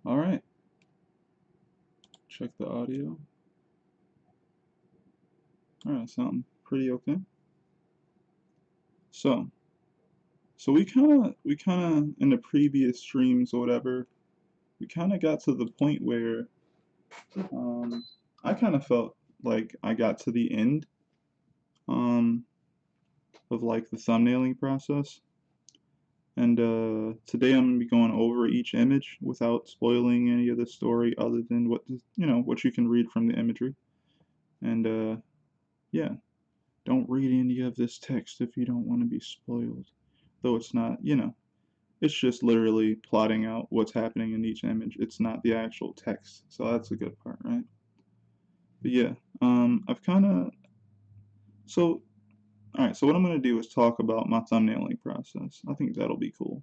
Alright, check the audio. Alright, sounding pretty okay. So we kinda in the previous streams or whatever, we kinda got to the point where I kinda felt like I got to the end um of like the thumbnailing process. And today I'm gonna be going over each image without spoiling any of the story other than what you can read from the imagery. And yeah, don't read any of this text if you don't want to be spoiled. Though it's not, it's just literally plotting out what's happening in each image. It's not the actual text. So that's a good part, right? But yeah, I've kind of so all right. So what I'm gonna do is talk about my thumbnailing process. I think that'll be cool.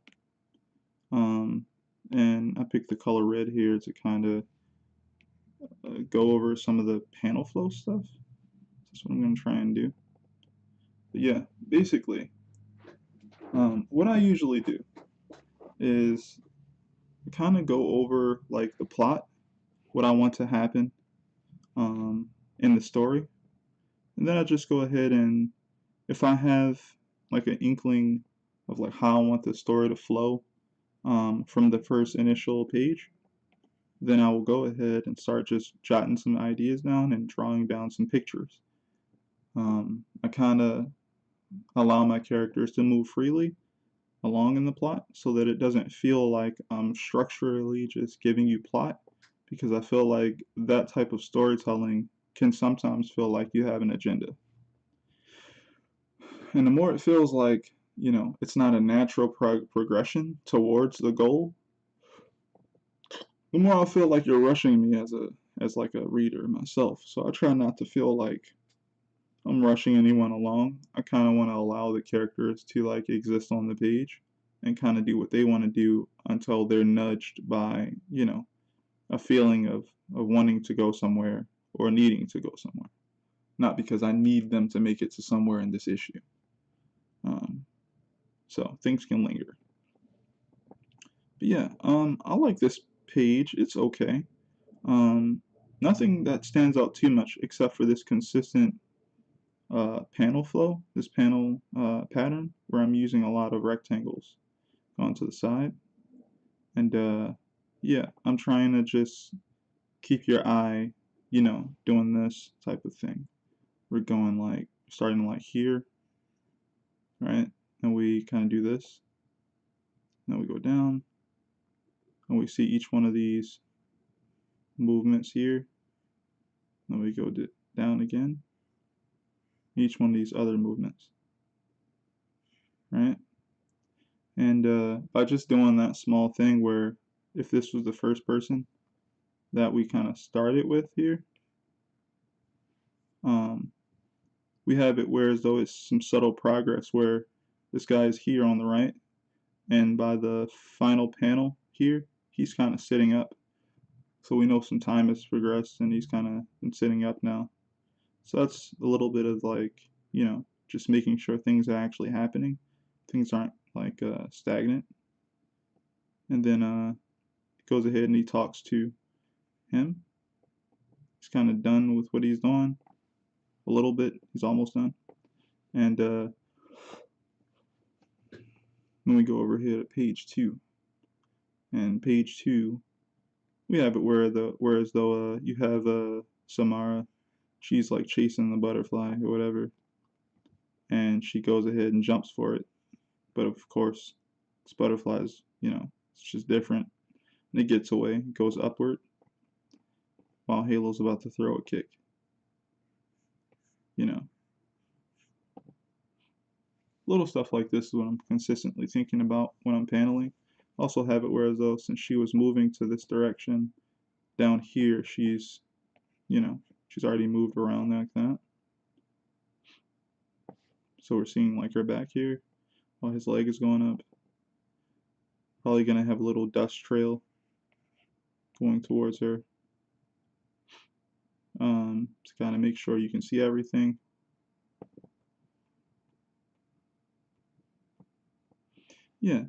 Um, and I picked the color red here to kind of go over some of the panel flow stuff. That's what I'm gonna try and do. But yeah, basically, what I usually do is kind of go over like the plot, what I want to happen in the story, and then I just go ahead and if I have like an inkling of like how I want the story to flow from the first initial page, then I will go ahead and start just jotting some ideas down and drawing down some pictures. I kind of allow my characters to move freely along in the plot so that it doesn't feel like I'm structurally just giving you plot, because I feel like that type of storytelling can sometimes feel like you have an agenda. And the more it feels like, it's not a natural progression towards the goal, the more I feel like you're rushing me as like a reader myself. So I try not to feel like I'm rushing anyone along. I kind of want to allow the characters to like exist on the page and kind of do what they want to do until they're nudged by, a feeling of wanting to go somewhere or needing to go somewhere. Not because I need them to make it to somewhere in this issue. Um, so things can linger. But yeah, I like this page. It's okay. Um, Nothing that stands out too much except for this consistent panel flow, this panel pattern where I'm using a lot of rectangles going to the side. And yeah, I'm trying to just keep your eye, doing this type of thing. We're going like, starting like here, right? And we kind of do this. Then we go down, and we see each one of these movements here. Then we go down again, each one of these other movements, right? And by just doing that small thing where if this was the first person that we kind of started with here, we have it where as though it's some subtle progress where this guy is here on the right, and by the final panel here, he's kind of sitting up. So we know some time has progressed and he's kind of been sitting up now. So that's a little bit of like, just making sure things are actually happening. Things aren't like stagnant. And then goes ahead and he talks to him. He's kind of done with what he's doing. A little bit. He's almost done. And then we go over here to page 2. And page 2, we have it whereas though you have Samara, she's like chasing the butterfly or whatever, and she goes ahead and jumps for it. But of course, this butterfly's, it's just different. And it gets away, it goes upward, while Halo's about to throw a kick. Little stuff like this is what I'm consistently thinking about when I'm paneling. Also have it whereas though since she was moving to this direction, down here she's, she's already moved around like that. So we're seeing like her back here while his leg is going up. Probably gonna have a little dust trail going towards her. To kind of make sure you can see everything. Yeah.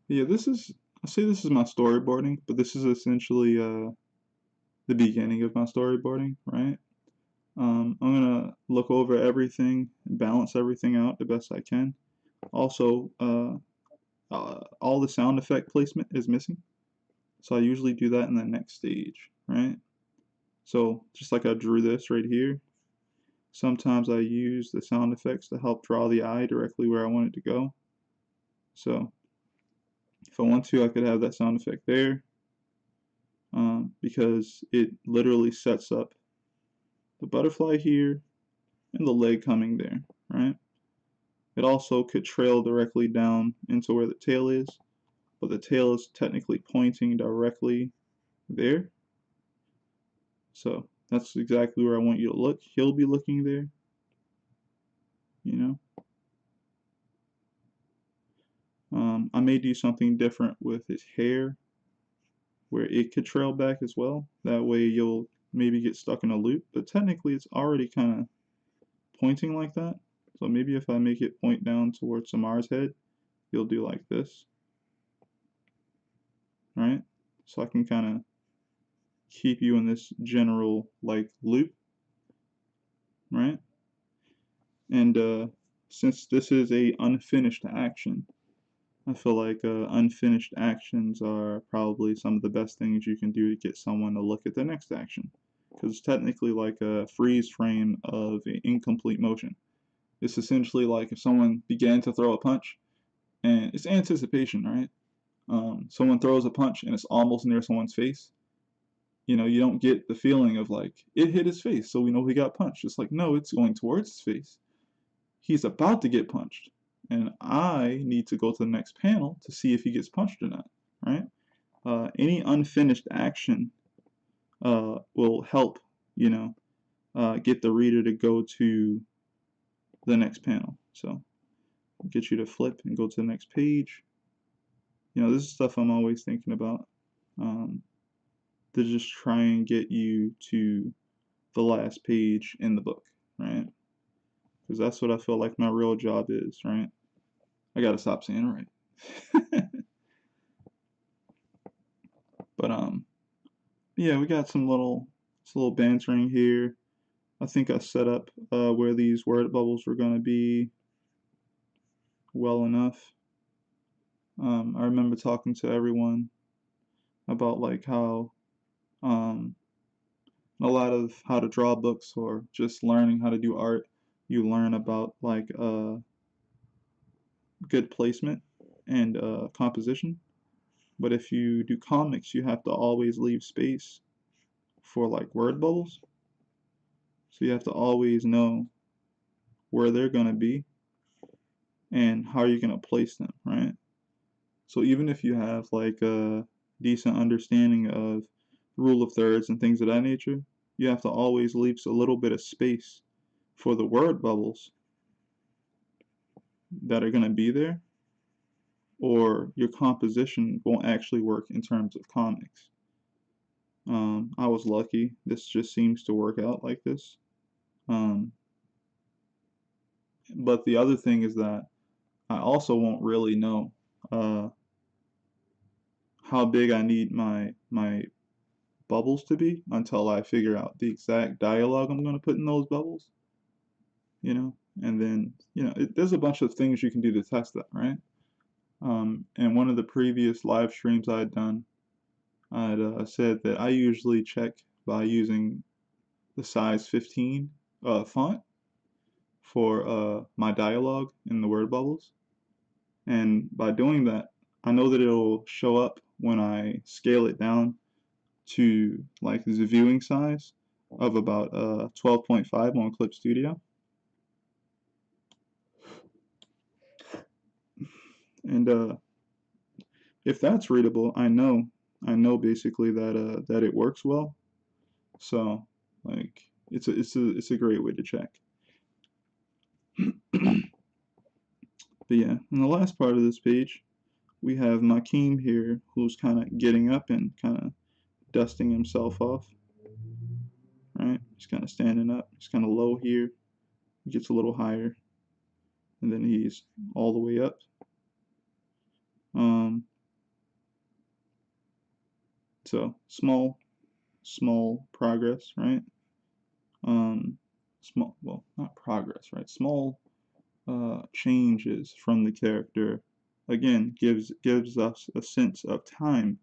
Yeah, this is I say this is my storyboarding, but this is essentially the beginning of my storyboarding, right? I'm gonna look over everything and balance everything out the best I can. Also, all the sound effect placement is missing, so I usually do that in the next stage, right? So just like I drew this right here, sometimes I use the sound effects to help draw the eye directly where I want it to go. So if I want to, I could have that sound effect there, because it literally sets up the butterfly here and the leg coming there, right? It also could trail directly down into where the tail is, but the tail is technically pointing directly there. So that's exactly where I want you to look. He'll be looking there, you know. I may do something different with his hair where it could trail back as well. That way you'll maybe get stuck in a loop, but technically it's already kind of pointing like that. So maybe if I make it point down towards Samar's head, you'll do like this, right? So I can kind of keep you in this general like loop, right? And since this is a unfinished action, I feel like unfinished actions are probably some of the best things you can do to get someone to look at the next action, because it's technically like a freeze frame of an incomplete motion. It's essentially like if someone began to throw a punch, and it's anticipation, right? Someone throws a punch and it's almost near someone's face. You know, you don't get the feeling of like it hit his face, so we know he got punched. It's like no, it's going towards his face. He's about to get punched, and I need to go to the next panel to see if he gets punched or not, right? Any unfinished action will help, you know, get the reader to go to the next panel. So get you to flip and go to the next page. You know, this is stuff I'm always thinking about, to just try and get you to the last page in the book, right? Because that's what I feel like my real job is, right? I gotta stop saying right. But yeah, we got some little bantering here. I think I set up where these word bubbles were gonna be well enough. I remember talking to everyone about like how a lot of how to draw books or just learning how to do art, you learn about like good placement and composition. But if you do comics, you have to always leave space for like word bubbles. So you have to always know where they're gonna be and how you're gonna place them, right? So even if you have like a decent understanding of rule of thirds and things of that nature, you have to always leave a little bit of space for the word bubbles that are gonna be there, or your composition won't actually work in terms of comics. I was lucky. This just seems to work out like this. Um, but the other thing is that I also won't really know uh, how big I need my bubbles to be until I figure out the exact dialogue I'm going to put in those bubbles, you know? And then, you know, there's a bunch of things you can do to test that, right? And one of the previous live streams I'd done, I'd said that I usually check by using the size 15 font for my dialogue in the word bubbles. And by doing that, I know that it'll show up when I scale it down to like the viewing size of about 12.5 on Clip Studio. And if that's readable, I know basically that that it works well. So like it's a great way to check. But yeah, in the last part of this page, we have Makim here, who's kind of getting up and kind of dusting himself off, right? He's kind of standing up. He's kind of low here. He gets a little higher, and then he's all the way up. Um, So small progress, right? Small, well, not progress, right? Small changes from the character, again, gives us a sense of time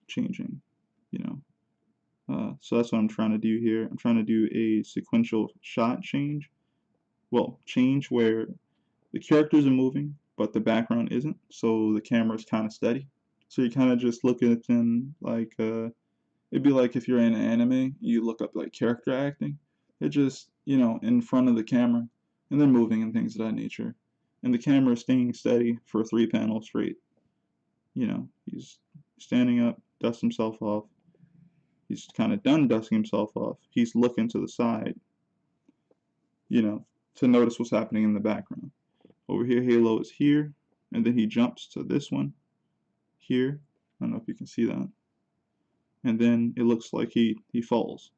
changing, you know. So that's what I'm trying to do here. I'm trying to do a sequential shot change. Well, change where the characters are moving, but the background isn't. So the camera is kind of steady. So you kind of just look at them like, it'd be like if you're in an anime, you look up like character acting. They're just, in front of the camera and they're moving and things of that nature. And the camera is staying steady for 3 panels straight. He's standing up, dusts himself off. He's kind of done dusting himself off. He's looking to the side, to notice what's happening in the background. Over here, Halo is here, and then he jumps to this one here. I don't know if you can see that. And then it looks like he falls,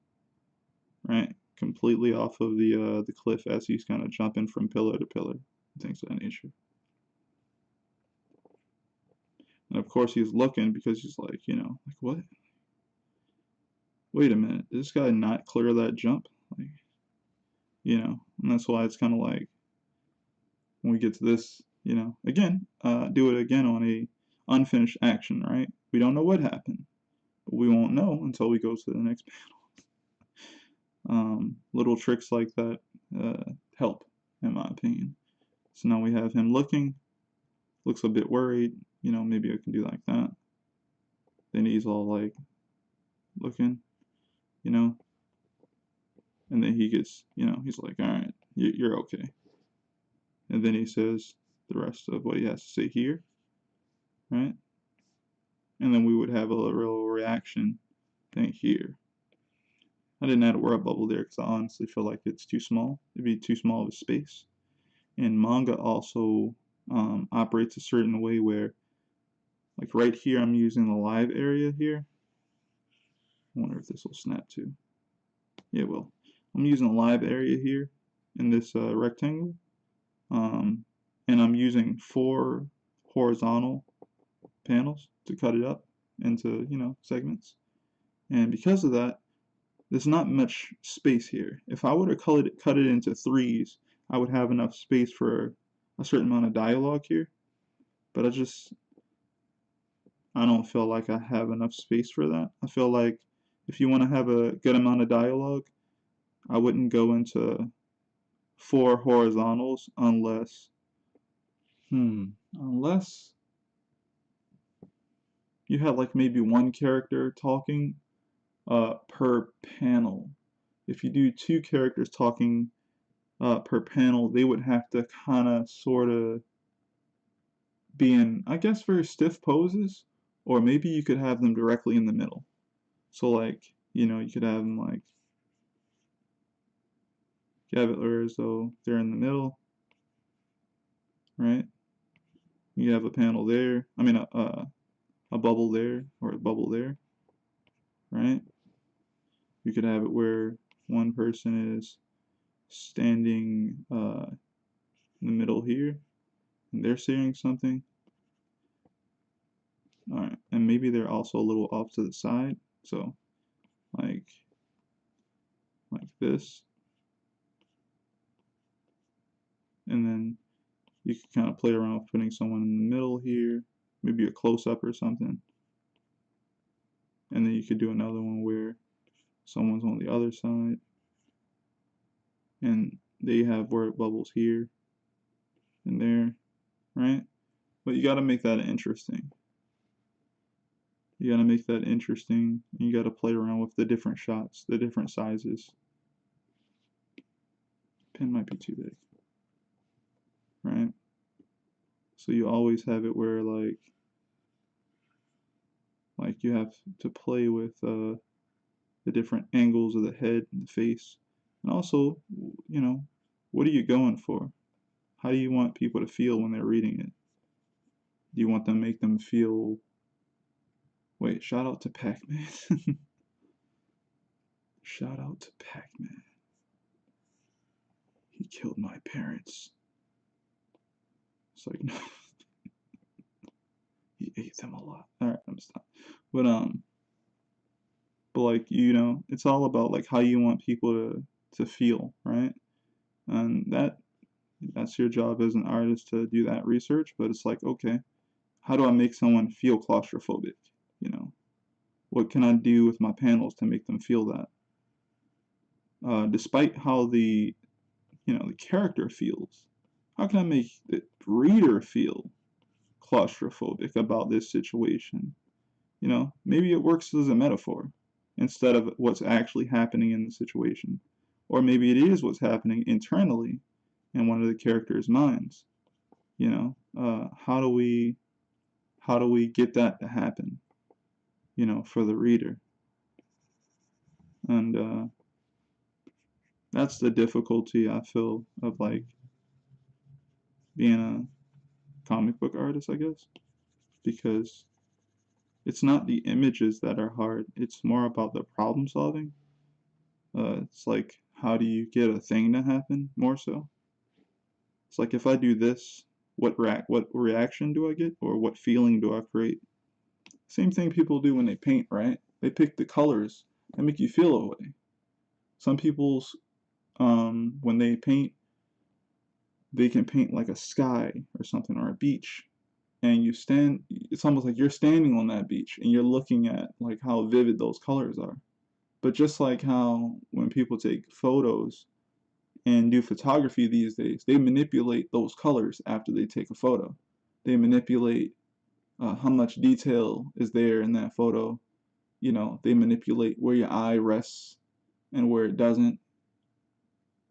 right? Completely off of the cliff as he's kind of jumping from pillar to pillar, things of that nature. And of course he's looking because he's like, like what? Wait a minute, did this guy not clear that jump? Like, and that's why it's kind of like when we get to this, again, do it again on a unfinished action, right? We don't know what happened, but we won't know until we go to the next panel. Little tricks like that help, in my opinion. So now we have him looking, looks a bit worried, maybe I can do like that. Then he's all like looking, and then he gets, he's like, all right, you're okay. And then he says the rest of what he has to say here, right? And then we would have a little reaction thing here. I didn't add a word bubble there because I honestly feel like it's too small. It'd be too small of a space. And manga also operates a certain way where, like right here, I'm using the live area here. I wonder if this will snap too. Yeah, well, I'm using a live area here in this rectangle. And I'm using 4 horizontal panels to cut it up into, segments. And because of that, there's not much space here. If I were to cut it into 3s, I would have enough space for a certain amount of dialogue here. But I don't feel like I have enough space for that. I feel like if you want to have a good amount of dialogue, I wouldn't go into 4 horizontals unless you had like maybe one character talking per panel. If you do 2 characters talking per panel, they would have to kind of sort of be in, I guess, very stiff poses, or maybe you could have them directly in the middle. So like, you could have them like, you have it as though they're in the middle, right? You have a panel there, I mean a bubble there, or a bubble there, right? You could have it where one person is standing in the middle here, and they're saying something. Alright, and maybe they're also a little off to the side, so like this. And then you can kind of play around with putting someone in the middle here, maybe a close-up or something. And then you could do another one where someone's on the other side, and they have word bubbles here and there, right? But you got to make that interesting. You got to make that interesting. You got to play around with the different shots, the different sizes. Pen might be too big, right? So you always have it where like you have to play with the different angles of the head and the face, and also, what are you going for? How do you want people to feel when they're reading it? Do you want them to make them feel? Wait, shout out to Pac-Man. Shout out to Pac-Man. He killed my parents. It's like, no. He ate them a lot. Alright, I'm stopped. But But like, you know, it's all about like how you want people to feel, right? And that's your job as an artist to do that research. But it's like, okay, how do I make someone feel claustrophobic? You know, what can I do with my panels to make them feel that? Despite how the character feels, how can I make the reader feel claustrophobic about this situation? You know, maybe it works as a metaphor instead of what's actually happening in the situation. Or maybe it is what's happening internally in one of the characters' minds. You know, how do we get that to happen? You know, for the reader, and that's the difficulty I feel of like being a comic book artist, I guess, because it's not the images that are hard. It's more about the problem solving. It's like how do you get a thing to happen more so? It's like if I do this, what reaction do I get, or what feeling do I create? Same thing people do when they paint, right? They pick the colors that make you feel a way. Some people's when they paint, they can paint like a sky or something or a beach, and you stand. It's almost like you're standing on that beach and you're looking at like how vivid those colors are. But just like how when people take photos and do photography these days, they manipulate those colors after they take a photo. They manipulate how much detail is there in that photo. You know, they manipulate where your eye rests and where it doesn't.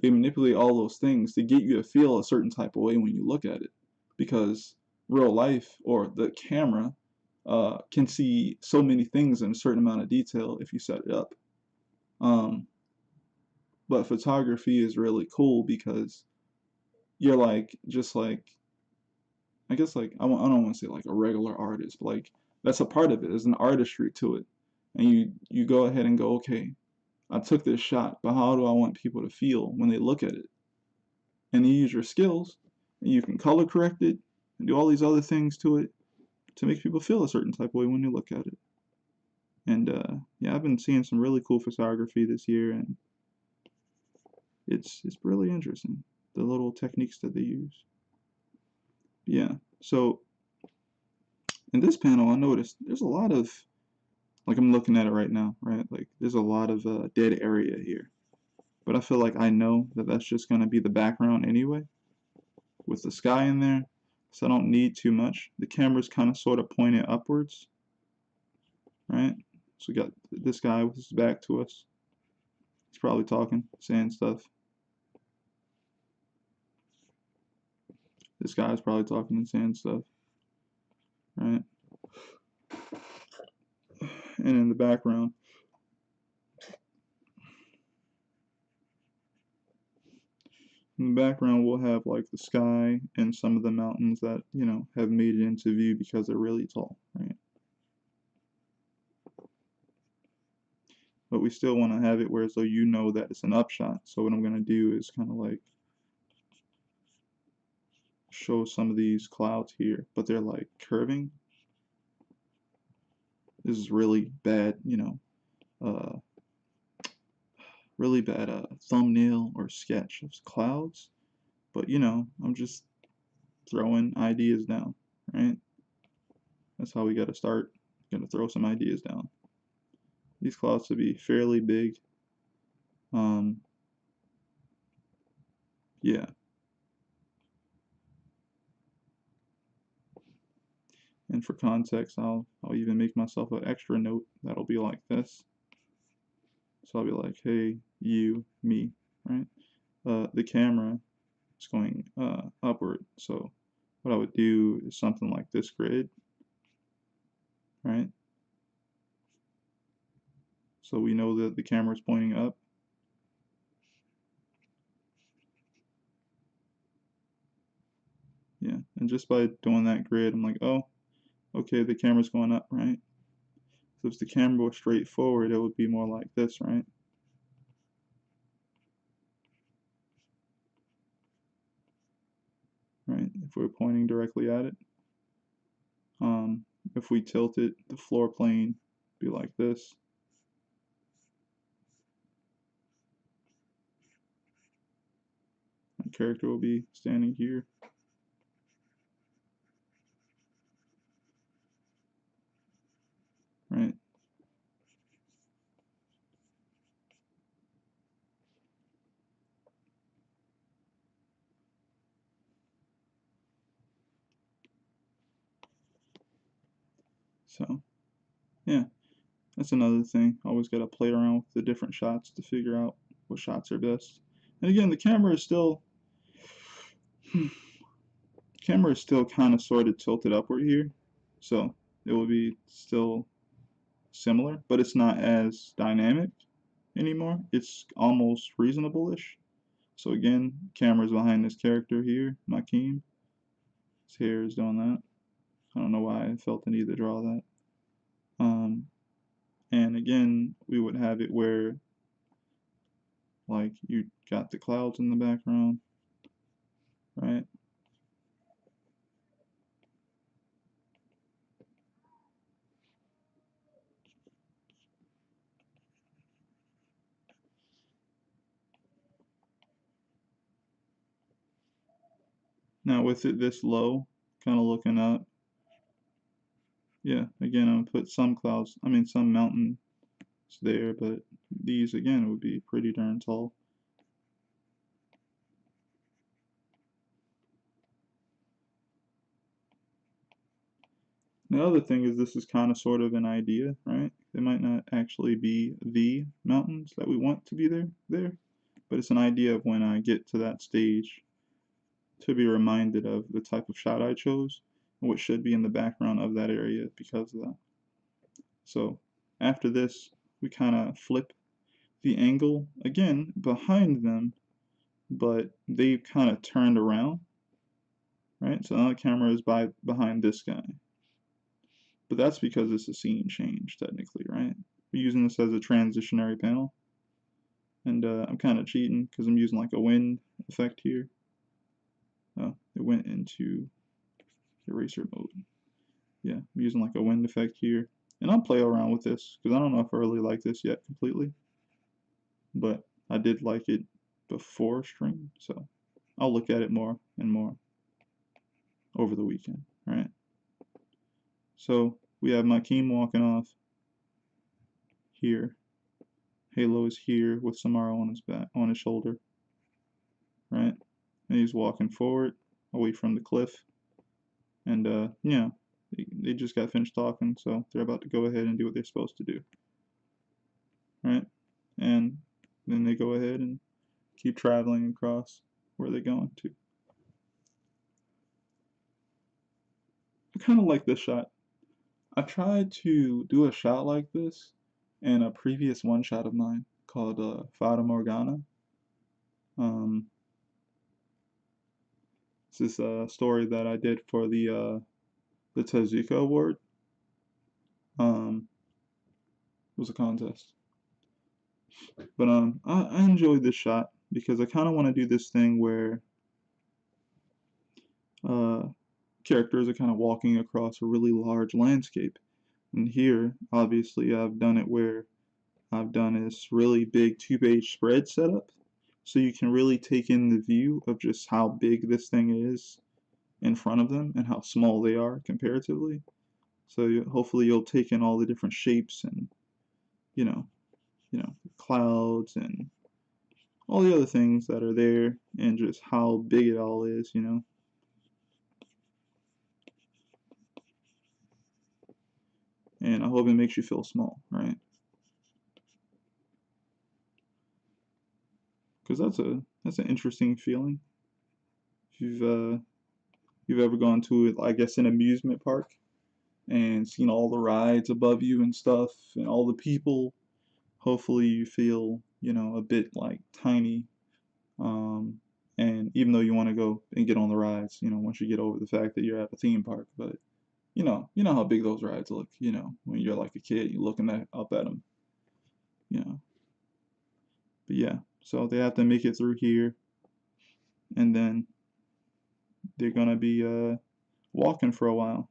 They manipulate all those things to get you to feel a certain type of way when you look at it. Because real life or the camera can see so many things in a certain amount of detail if you set it up. Um, but photography is really cool because you're like just like I guess like I don't want to say like a regular artist, but like that's a part of it. There's an artistry to it, and you go ahead and go, okay, I took this shot, but how do I want people to feel when they look at it? And you use your skills, and you can color correct it and do all these other things to it to make people feel a certain type of way when you look at it. And yeah, I've been seeing some really cool photography this year, and it's really interesting the little techniques that they use. Yeah. So in this panel, I noticed there's a lot of like I'm looking at it right now, right? Like there's a lot of dead area here, but I feel like I know that that's just gonna be the background anyway, with the sky in there, so I don't need too much. The camera's kind of sort of pointed upwards, right? So we got this guy with his back to us. He's probably talking, saying stuff. This guy's probably talking and saying stuff, right? And in the background, we'll have like the sky and some of the mountains that, you know, have made it into view because they're really tall, right? But we still want to have it where so you know that it's an upshot. So what I'm going to do is kind of like show some of these clouds here, but they're like curving. This is really bad, you know, uh, really bad thumbnail or sketch of clouds. But you know, I'm just throwing ideas down, right? That's how we got to start. Gonna throw some ideas down. These clouds should be fairly big. Um, yeah. And for context, I'll even make myself an extra note that'll be like this. So I'll be like, hey, you, me, right? The camera is going upward. So what I would do is something like this grid, right? So we know that the camera is pointing up. Yeah, and just by doing that grid, I'm like, oh, okay, the camera's going up, right? So if the camera was straight forward, it would be more like this, right? Right, if we're pointing directly at it. If we tilt it, the floor plane be like this. character will be standing here. Right? So, yeah, that's another thing. Always got to play around with the different shots to figure out what shots are best. And again, the camera is still kind of sort of tilted upward here, so it will be still similar, but it's not as dynamic anymore. It's almost reasonable-ish. So again, camera's behind this character here, Makim. His hair is doing that. I don't know why I felt the need to draw that. And again, we would have it where like you got the clouds in the background, right? Now with it this low, kind of looking up, yeah, again, I'm gonna put some clouds, some mountains there, but these again would be pretty darn tall. The other thing is this is kind of sort of an idea, right? It might not actually be the mountains that we want to be there, but it's an idea of when I get to that stage to be reminded of the type of shot I chose and what should be in the background of that area because of that. So after this, we kind of flip the angle again behind them, but they kind of turned around, right? So now the camera is behind this guy. But that's because it's a scene change, technically, right? We're using this as a transitionary panel. And I'm kind of cheating because I'm using like a wind effect here. Oh, it went into eraser mode. Yeah, I'm using like a wind effect here. And I'll play around with this because I don't know if I really like this yet completely. But I did like it before stream, so I'll look at it more and more over the weekend, right? So we have Makim walking off here. Halo is here with Samara on his back, on his shoulder, right? And he's walking forward, away from the cliff. And yeah, they just got finished talking, so they're about to go ahead and do what they're supposed to do, right? And then they go ahead and keep traveling across where they're going to. I kind of like this shot. I tried to do a shot like this in a previous one shot of mine called Fata Morgana. It's this story that I did for the Tezuka Award. It was a contest. But I enjoyed this shot because I kind of want to do this thing where uh, characters are kind of walking across a really large landscape. And here, obviously, I've done it where I've done this really big 2-page spread setup. So you can really take in the view of just how big this thing is in front of them and how small they are comparatively. So hopefully you'll take in all the different shapes and, you know, clouds and all the other things that are there and just how big it all is, And I hope it makes you feel small, right? Because that's an interesting feeling. If you've ever gone to, I guess, an amusement park and seen all the rides above you and stuff and all the people, hopefully you feel, a bit like tiny. And even though you want to go and get on the rides, once you get over the fact that you're at a theme park, but you know how big those rides look, when you're like a kid, you're looking up at them, you know. But yeah, so they have to make it through here, and then they're gonna be walking for a while.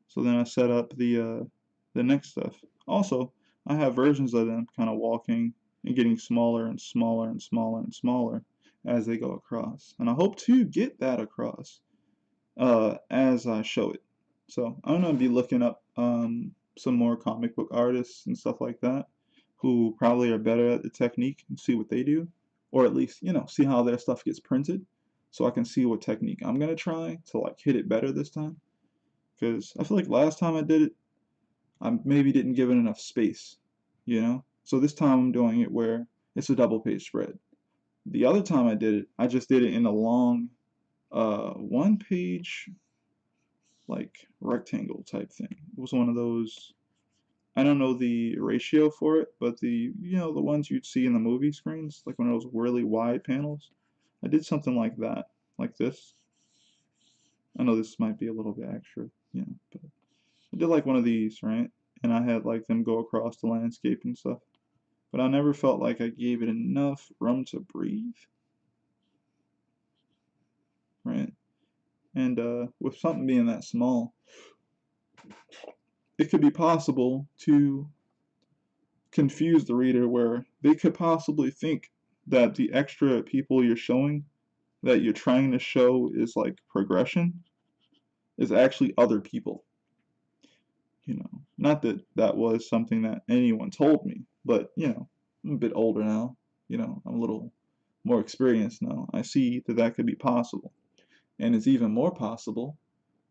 So then I set up the next stuff. Also, I have versions of them kind of walking and getting smaller and smaller and smaller and smaller, as they go across. And I hope to get that across as I show it. So I'm going to be looking up some more comic book artists and stuff like that who probably are better at the technique and see what they do, or at least, you know, see how their stuff gets printed so I can see what technique I'm going to try to like hit it better this time. Because I feel like last time I did it, I maybe didn't give it enough space, you know? So this time I'm doing it where it's a double page spread. The other time I did it, I just did it in a long one page like rectangle type thing. It was one of those, I don't know the ratio for it, but the, you know, the ones you'd see in the movie screens, like one of those really wide panels. I did something like that, like this. I know this might be a little bit extra, you know, but I did like one of these, right? And I had like them go across the landscape and stuff. But I never felt like I gave it enough room to breathe, right? And with something being that small, it could be possible to confuse the reader where they could possibly think that the extra people you're showing, that you're trying to show is like progression, is actually other people. You know, not that that was something that anyone told me, but you know, I'm a bit older now. You know, I'm a little more experienced now. I see that that could be possible. And it's even more possible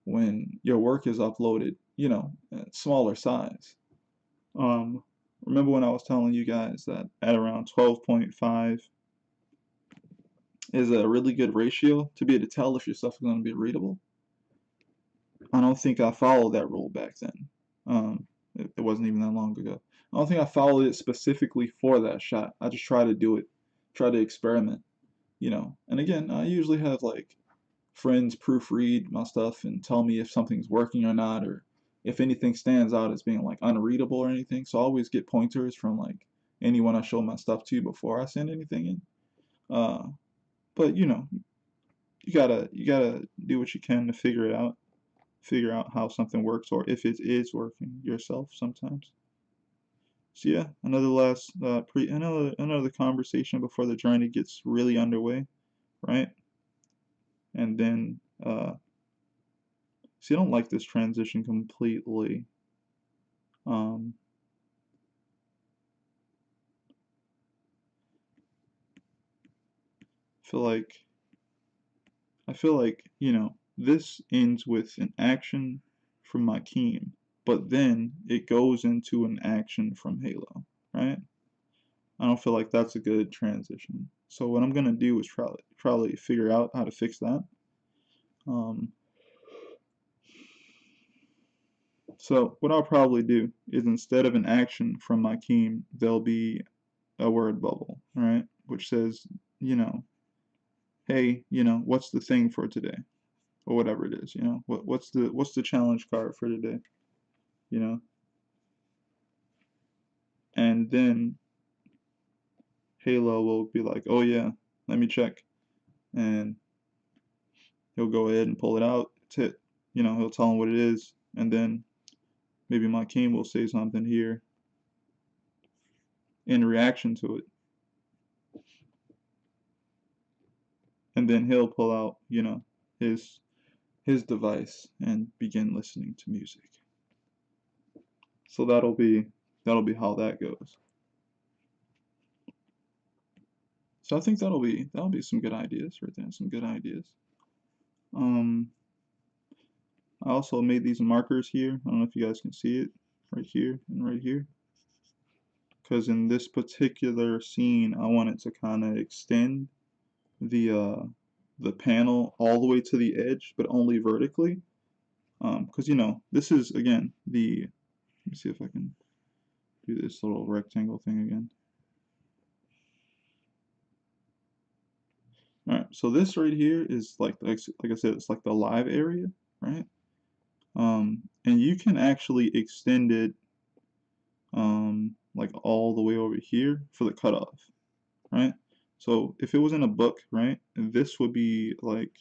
when your work is uploaded, you know, at smaller size. Um, Remember when I was telling you guys that at around 12.5 is a really good ratio to be able to tell if your stuff is going to be readable? I don't think I followed that rule back then. It wasn't even that long ago. I don't think I followed it specifically for that shot. I just try to do it, try to experiment, you know. And again, I usually have like friends proofread my stuff and tell me if something's working or not, or if anything stands out as being like unreadable or anything. So I always get pointers from like anyone I show my stuff to before I send anything in. Uh, but you know, you gotta do what you can to figure out how something works or if it is working yourself sometimes. So yeah, another last another conversation before the journey gets really underway, right? And then see, I don't like this transition completely. Um, feel like I feel like, you know, this ends with an action from my team, but then it goes into an action from Halo, right? I don't feel like that's a good transition. So what I'm gonna do is probably figure out how to fix that. Um, so what I'll probably do is instead of an action from my team, there'll be a word bubble, right? Which says, you know, hey, you know, what's the thing for today? Or whatever it is, you know. What's the challenge card for today, you know? And then Halo will be like, "Oh yeah, let me check." And he'll go ahead and pull it out. It's it. You know, he'll tell him what it is, and then maybe my king will say something here in reaction to it. And then he'll pull out, you know, his his device and begin listening to music. So that'll be how that goes. So I think that'll be some good ideas right there, some good ideas. Um, I also made these markers here. I don't know if you guys can see it right here and right here. Because in this particular scene, I wanted to kind of extend the panel all the way to the edge, but only vertically. Because you know, this is again the. Let me see if I can do this little rectangle thing again. All right, so this right here is like I said, it's like the live area, right? And you can actually extend it like all the way over here for the cutoff, right? So if it was in a book, right, this would be like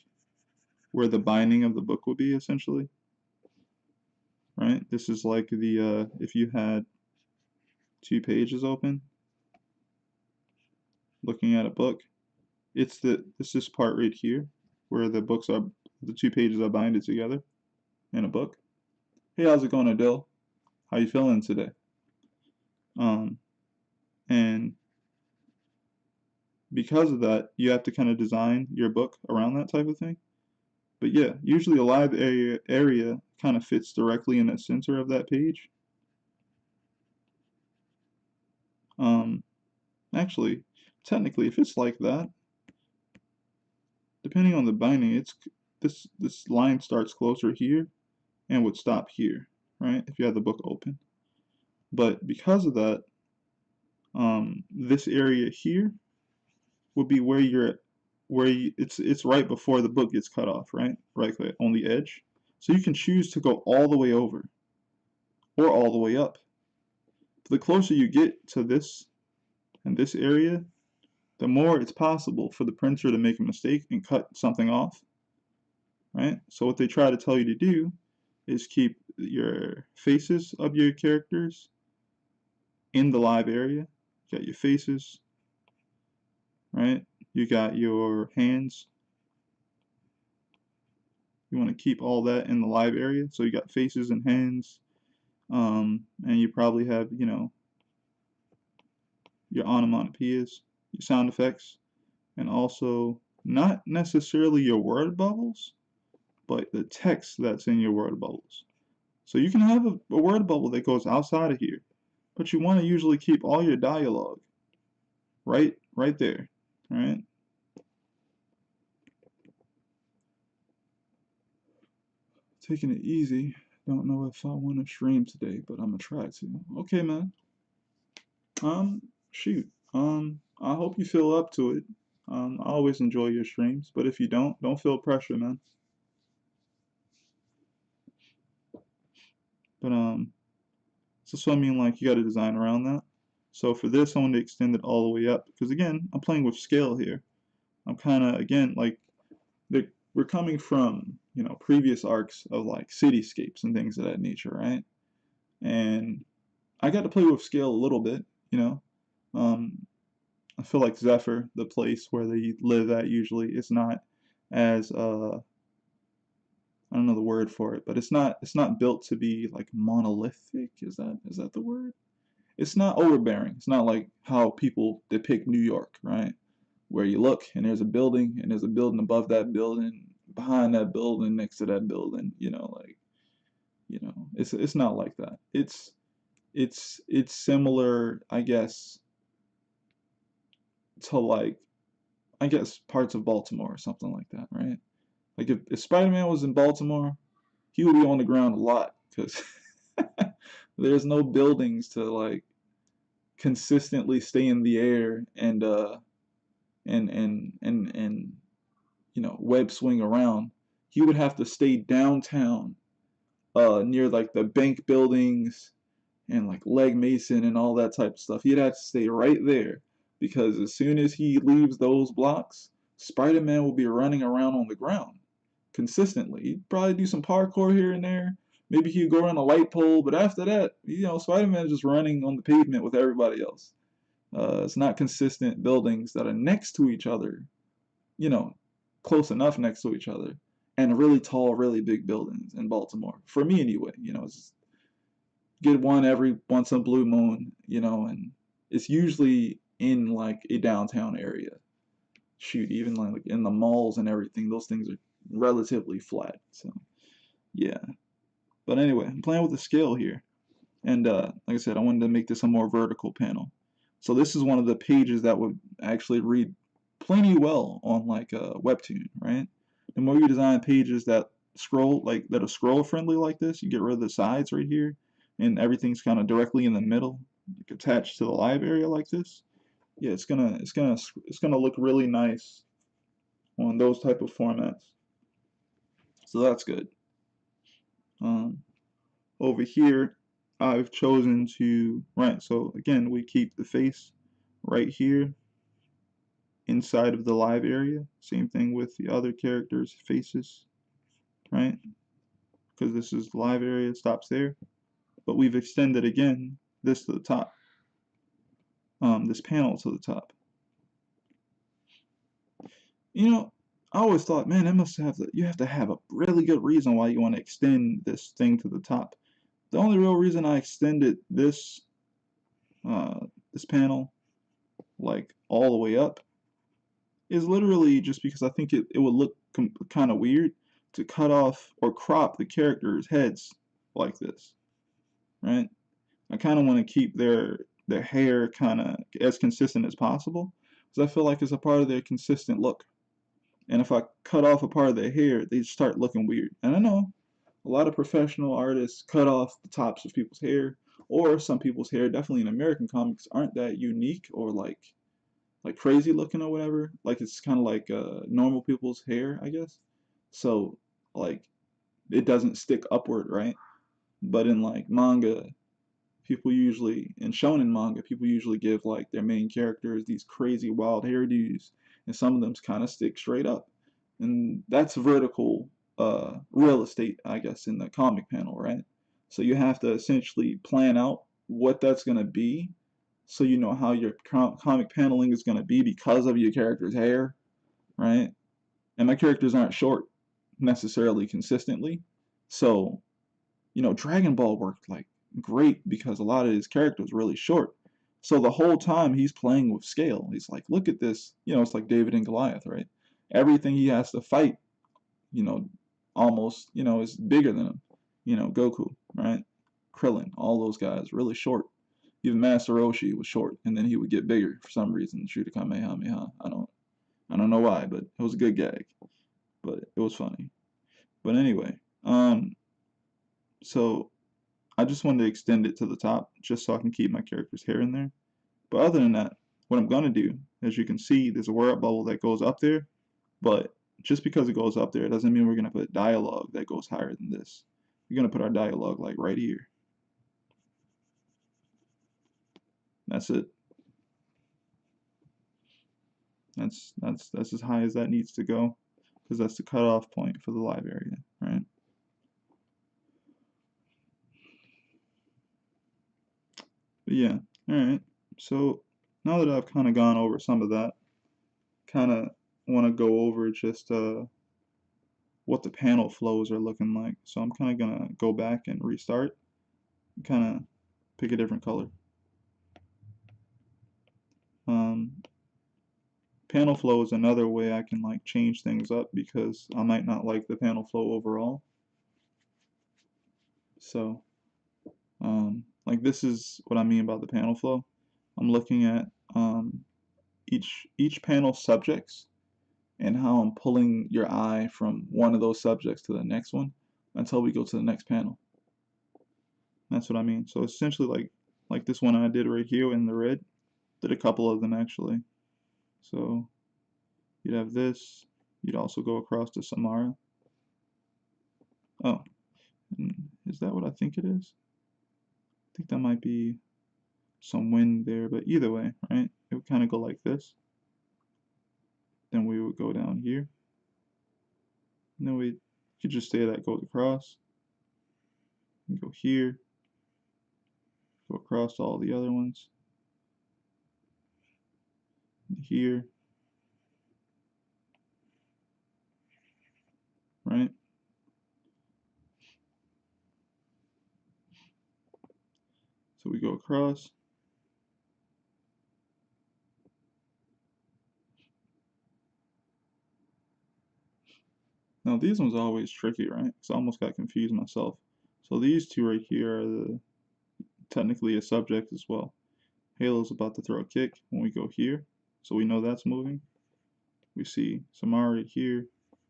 where the binding of the book would be essentially, right? This is like the if you had two pages open looking at a book, it's this part right here where the 2 pages are binded together in a book. Hey, how's it going, Adele? How you feeling today? Um, and because of that, you have to kind of design your book around that type of thing. But yeah, usually a live area kind of fits directly in the center of that page. Um, Actually, technically, if it's like that, depending on the binding, it's this line starts closer here and would stop here, right? If you have the book open. But because of that, this area here would be where it's right before the book gets cut off, right? Right click on the edge. So you can choose to go all the way over or all the way up. The closer you get to this and this area, the more it's possible for the printer to make a mistake and cut something off, right? So what they try to tell you to do is keep your faces of your characters in the live area. You got your faces, right? You got your hands. You want to keep all that in the live area. So you got faces and hands, and you probably have, your onomatopoeias, your sound effects, and also not necessarily your word bubbles, but the text that's in your word bubbles. So you can have a word bubble that goes outside of here, but you want to usually keep all your dialogue right there, right? Taking it easy. Don't know if I want to stream today, but I'm gonna try to. Okay, man. Shoot. I hope you feel up to it. I always enjoy your streams, but if you don't feel pressure, man. But so I mean, like, you got to design around that. So for this, I want to extend it all the way up because again, I'm playing with scale here. I'm kind of again like we're coming from previous arcs of like cityscapes and things of that nature, right? And I got to play with scale a little bit, you know. Um, I feel like Zephyr, the place where they live at usually, is not as I don't know the word for it, but it's not built to be like monolithic. Is that the word? It's not overbearing. It's not like how people depict New York, right? Where you look and there's a building and there's a building above that building, behind that building, next to that building, it's not like that. It's similar, I guess, to like I guess parts of Baltimore or something like that, right? Like if Spider-Man was in Baltimore, he would be on the ground a lot because there's no buildings to like consistently stay in the air and web swing around. He would have to stay downtown, near like the bank buildings and like Leg Mason and all that type of stuff. He'd have to stay right there because as soon as he leaves those blocks, Spider-Man will be running around on the ground consistently. He'd probably do some parkour here and there. Maybe he'd go around a light pole, but after that, Spider-Man's just running on the pavement with everybody else. It's not consistent buildings that are next to each other, you know, close enough next to each other, and really tall, really big buildings in Baltimore. For me, anyway, it's get one every once in a blue moon, and it's usually in like a downtown area. Shoot, even like in the malls and everything, those things are relatively flat. So yeah. But anyway, I'm playing with the scale here. And like I said, I wanted to make this a more vertical panel. So this is one of the pages that would actually read plenty well on like a webtoon, right? The more you design pages that are scroll friendly like this, you get rid of the sides right here, and everything's kind of directly in the middle, like attached to the live area like this. Yeah, it's gonna look really nice on those type of formats. So that's good. Um, Over here, I've chosen to, right, so again, we keep the face right here inside of the live area. Same thing with the other characters' faces, right? Because this is the live area, it stops there. But we've extended again this to the top, this panel to the top. You know, I always thought, man, that must have you have to have a really good reason why you want to extend this thing to the top. The only real reason I extended uh, this panel like all the way up is literally just because I think it would look kind of weird to cut off or crop the characters' heads like this, right? I kind of want to keep their hair kind of as consistent as possible because I feel like it's a part of their consistent look. And if I cut off a part of their hair, they start looking weird. And I know a lot of professional artists cut off the tops of people's hair, or some people's hair, definitely in American comics, aren't that unique or like crazy looking or whatever. Like it's kind of like normal people's hair, I guess. So like it doesn't stick upward, right? But in like manga, people usually in shonen manga, people usually give like their main characters these crazy wild hairdos, and some of them kind of stick straight up, and that's vertical real estate, I guess, in the comic panel, right? So you have to essentially plan out what that's gonna be, so you know how your comic paneling is gonna be because of your character's hair, right? And my characters aren't short necessarily consistently, so Dragon Ball worked like great because a lot of his character was really short. So the whole time he's playing with scale. He's like, look at this. It's like David and Goliath, right? Everything he has to fight, you know, almost, is bigger than him. Goku, right? Krillin, all those guys, really short. Even Master Roshi was short, and then he would get bigger for some reason, shoot a Kamehameha. I don't know why, but it was a good gag. But it was funny. But anyway, so I just wanted to extend it to the top just so I can keep my character's hair in there. But other than that, what I'm going to do, as you can see, there's a word bubble that goes up there. But just because it goes up there, it doesn't mean we're going to put dialogue that goes higher than this. We're going to put our dialogue like right here. That's it. That's as high as that needs to go because that's the cutoff point for the live area, right? But yeah, all right. So now that I've kind of gone over some of that, kind of want to go over just what the panel flows are looking like. So I'm kind of gonna go back and restart and kind of pick a different color. Um, Panel flow is another way I can like change things up because I might not like the panel flow overall. So like this is what I mean by the panel flow. I'm looking at each panel subjects and how I'm pulling your eye from one of those subjects to the next one until we go to the next panel. That's what I mean. So essentially like this one I did right here in the red, did a couple of them actually. So you'd have this, you'd also go across to Samara. Oh, is that what I think it is? I think that might be some wind there, but either way, right? It would kind of go like this. Then we would go down here. And then we could just say that goes across. And go here. Go across to all the other ones. And here. Right? So we go across. Now these ones are always tricky, right? Because I almost got confused myself. So these two right here are technically a subject as well. Halo's about to throw a kick when we go here. So we know that's moving. We see Samara right here.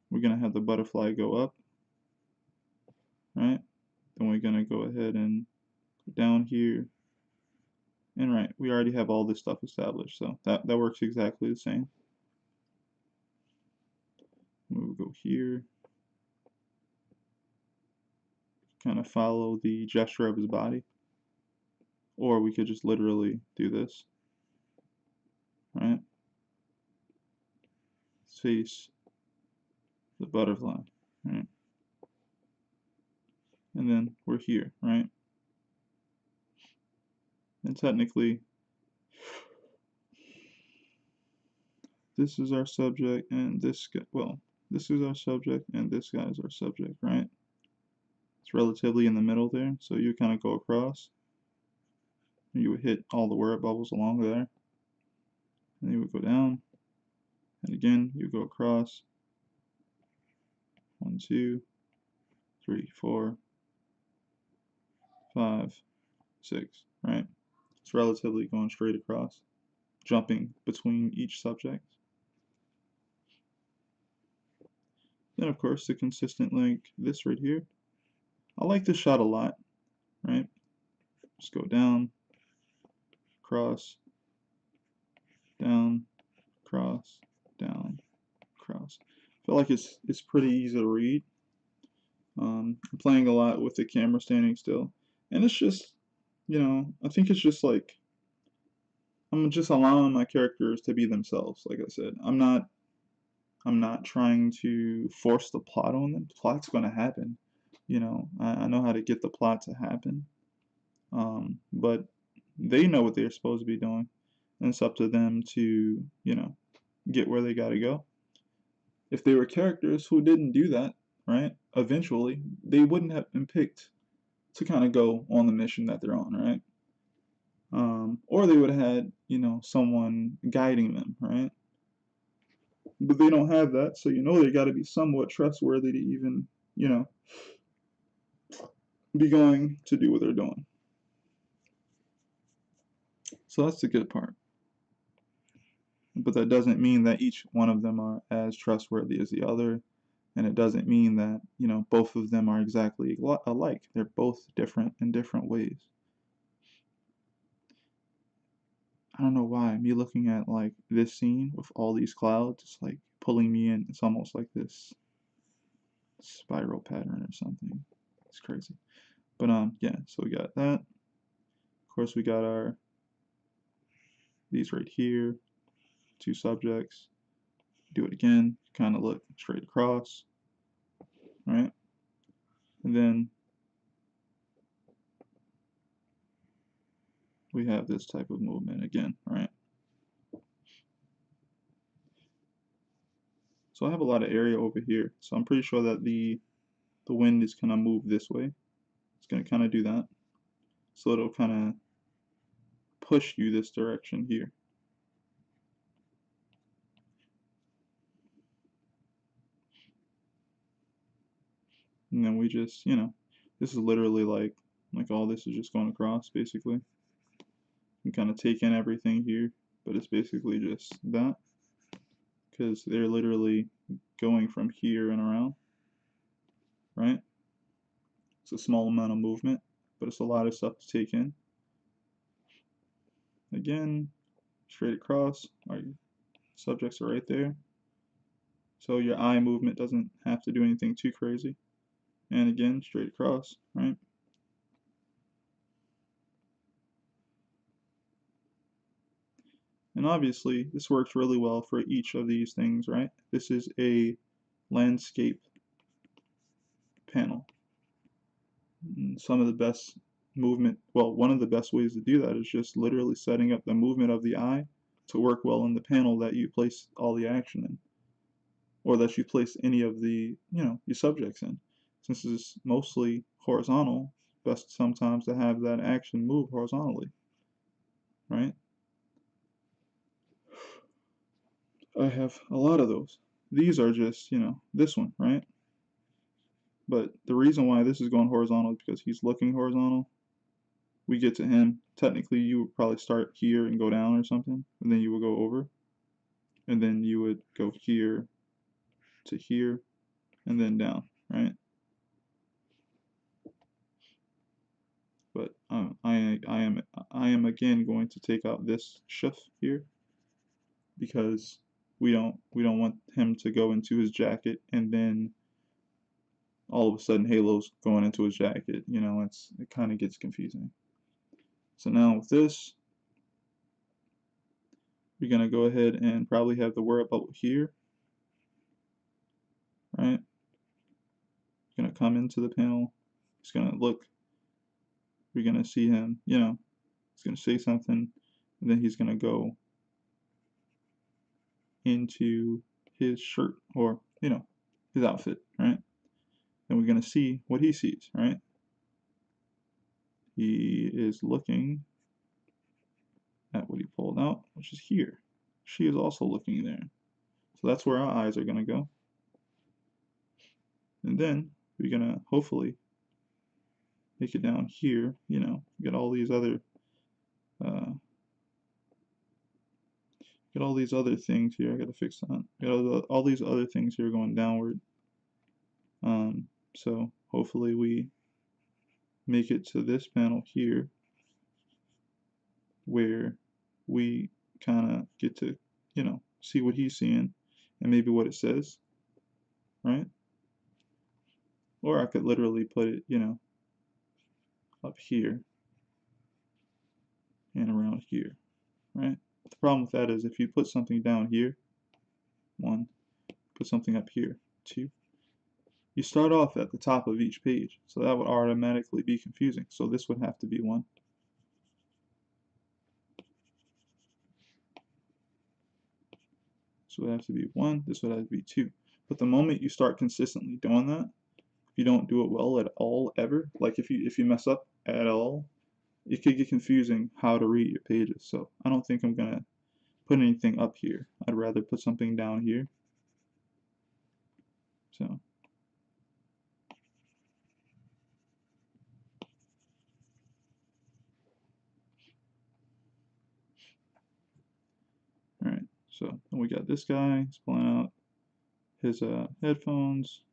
We're going to have the butterfly go up. Right? Then we're going to go ahead and go down here. And right, we already have all this stuff established. So that works exactly the same. We'll go here. Kind of follow the gesture of his body. Or we could just literally do this. Right? Face the butterfly. Right? And then we're here, right? And technically, this is our subject, and this guy, well, this is our subject, and this guy is our subject, right? It's relatively in the middle there, so you kind of go across, and you would hit all the word bubbles along there, and you would go down, and again, you go across, 1, 2, 3, 4, 5, 6, right? It's relatively going straight across, jumping between each subject. Then, of course, the consistent like this right here. I like this shot a lot, right? Just go down, cross, down, cross, down, cross. I feel like it's pretty easy to read. I'm playing a lot with the camera standing still, and it's just, I think it's just like I'm just allowing my characters to be themselves. Like I said, I'm not trying to force the plot on them. The plot's gonna happen. I know how to get the plot to happen. But they know what they're supposed to be doing, and it's up to them to, get where they gotta go. If they were characters who didn't do that, right, eventually they wouldn't have been picked to kind of go on the mission that they're on, right? Or they would have had, someone guiding them, right? But they don't have that, so they got to be somewhat trustworthy to even, be going to do what they're doing. So that's the good part. But that doesn't mean that each one of them are as trustworthy as the other, and it doesn't mean that, both of them are exactly alike. They're both different in different ways. I don't know why. Me looking at like this scene with all these clouds, it's like pulling me in. It's almost like this spiral pattern or something. It's crazy. But yeah, so we got that. Of course, we got these right here, 2 subjects. Do it again, kind of look straight across, right? And then we have this type of movement again, right? So I have a lot of area over here, so I'm pretty sure that the wind is gonna move this way. It's gonna kind of do that, so it'll kind of push you this direction here. And then we just, this is literally like all this is just going across basically. You kind of take in everything here, but it's basically just that, because they're literally going from here and around, right? It's a small amount of movement, but it's a lot of stuff to take in. Again, straight across, our subjects are right there. So your eye movement doesn't have to do anything too crazy. And again, straight across, right? And obviously, this works really well for each of these things, right? This is a landscape panel. And some of the best movement, well, one of the best ways to do that is just literally setting up the movement of the eye to work well in the panel that you place all the action in, or that you place any of the, your subjects in. Since it's mostly horizontal, best sometimes to have that action move horizontally, right? I have a lot of those. These are just, this one, right? But the reason why this is going horizontal is because he's looking horizontal. We get to him. Technically, you would probably start here and go down or something, and then you would go over. And then you would go here to here, and then down, right? But I am again going to take out this shift here, because we don't want him to go into his jacket and then all of a sudden Halo's going into his jacket. It kind of gets confusing. So now with this, we're gonna go ahead and probably have the word bubble here, right? He's gonna come into the panel. He's gonna look. We're gonna see him. He's gonna say something, and then he's gonna go into his shirt, or, you know, his outfit, right? And we're going to see what he sees, right? He is looking at what he pulled out, which is here. She is also looking there. So that's where our eyes are going to go. And then we're going to hopefully make it down here, you know, get all these other things here. I got to fix that. Got all these other things here going downward. So hopefully we make it to this panel here where we kind of get to, you know, see what he's seeing and maybe what it says, right? Or I could literally put it, you know, up here and around here, right? The problem with that is if you put something down here, 1, put something up here, 2, you start off at the top of each page, so that would automatically be confusing. So this would have to be 1. This would have to be 1, this would have to be 2. But the moment you start consistently doing that, if you don't do it well at all ever, like if you mess up at all, it could get confusing how to read your pages. So I don't think I'm gonna put anything up here. I'd rather put something down here. So alright, so then we got this guy, he's pulling out his headphones.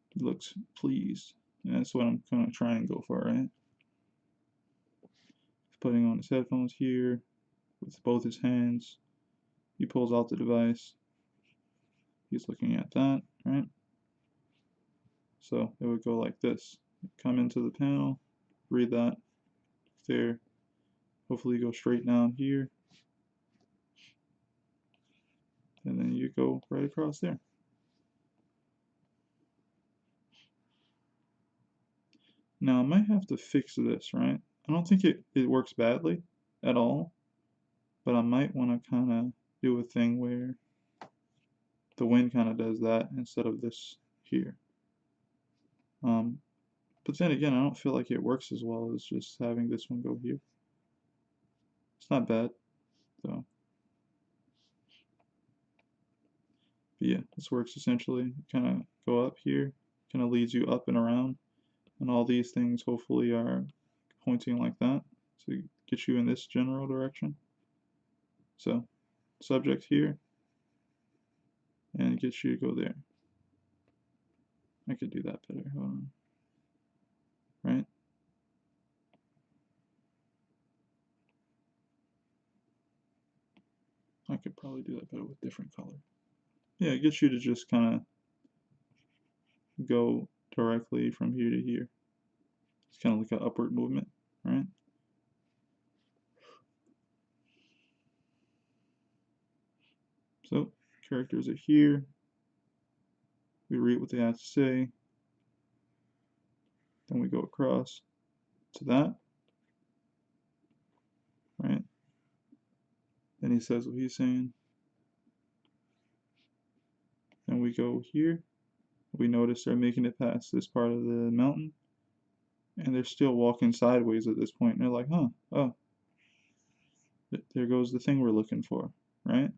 He looks pleased. And that's what I'm gonna try and go for, right? He's putting on his headphones here with both his hands. He pulls out the device. He's looking at that, right? So it would go like this. Come into the panel, read that there. Hopefully you go straight down here. And then you go right across there. Now I might have to fix this, right? I don't think it works badly at all, but I might want to kind of do a thing where the wind kind of does that instead of this here. But then again, I don't feel like it works as well as just having this one go here. It's not bad, though. But yeah, this works essentially. Kind of go up here, kind of leads you up and around, and all these things hopefully are pointing like that to get you in this general direction. So, subject here, and it gets you to go there. I could do that better. Hold on. Right? I could probably do that better with different color. Yeah, it gets you to just kind of go directly from here to here. It's kind of like an upward movement, right? So, characters are here. We read what they have to say. Then we go across to that, right? Then he says what he's saying. Then we go here. We notice they're making it past this part of the mountain. And they're still walking sideways at this point. And they're like, huh, oh, there goes the thing we're looking for, right?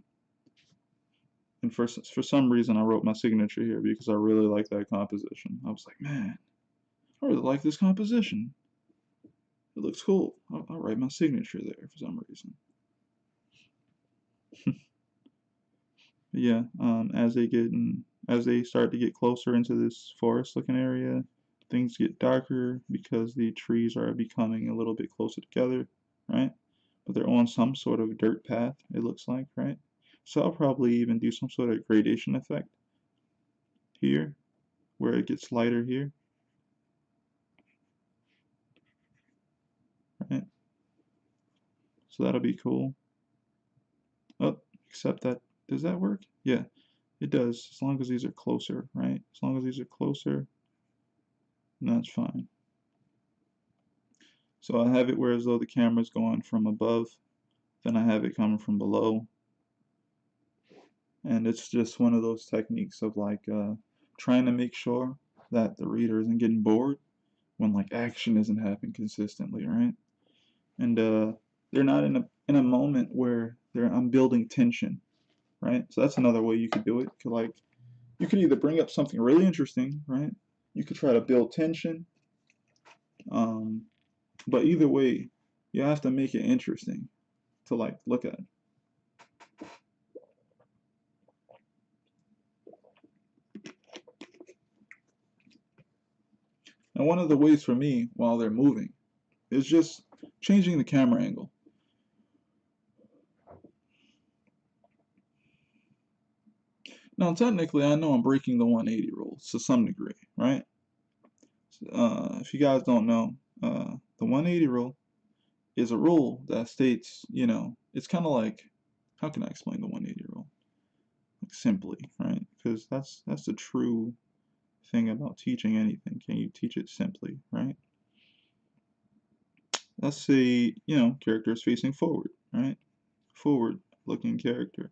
And for some reason, I wrote my signature here because I really like that composition. I was like, man, I really like this composition. It looks cool. I'll write my signature there for some reason. Yeah, as they start to get closer into this forest-looking area, things get darker because the trees are becoming a little bit closer together, right? But they're on some sort of dirt path, it looks like, right? So I'll probably even do some sort of gradation effect here, where it gets lighter here, right? So that'll be cool. Oh, except that, does that work? Yeah, it does, as long as these are closer, right? As long as these are closer, that's fine. So I have it where as though the camera's going from above, then I have it coming from below, And it's just one of those techniques of like trying to make sure that the reader isn't getting bored when like action isn't happening consistently, right? And they're not in a moment where I'm building tension, right? So that's another way you could do it. Like you could either bring up something really interesting, right? You could try to build tension, um, but either way, you have to make it interesting to like look at. And one of the ways for me while they're moving is just changing the camera angle. Now, technically, I know I'm breaking the 180 rule to some degree, right? If you guys don't know, the 180 rule is a rule that states, you know, it's kind of like, how can I explain the 180 rule? Like simply, right? Because that's the true thing about teaching anything. Can you teach it simply, right? Let's say, you know, character is facing forward, right? Forward looking character,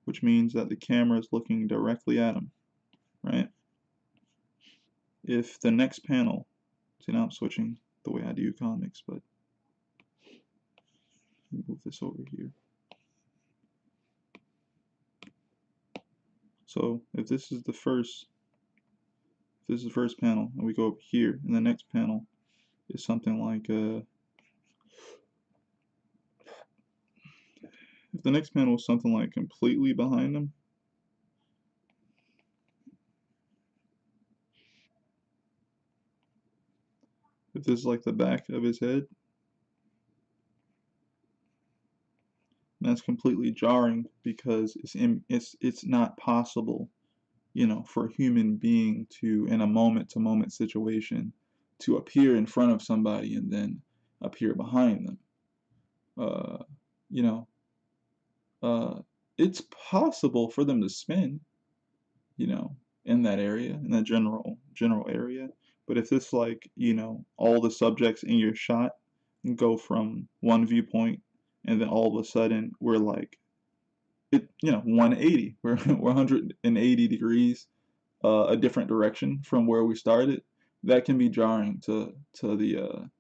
which means that the camera is looking directly at him, right? If the next panel, see now I'm switching the way I do comics, but move this over here. So if this is the first panel, and we go over here, and the next panel is something like if the next panel is something like completely behind them, if this is like the back of his head, that's completely jarring because it's not possible, you know, for a human being to, in a moment-to-moment situation, to appear in front of somebody and then appear behind them. You know, uh, it's possible for them to spin, you know, in that area, in that general area. But if it's like, you know, all the subjects in your shot go from one viewpoint and then all of a sudden we're like it, you know, 180, we're 180 degrees a different direction from where we started, that can be jarring to the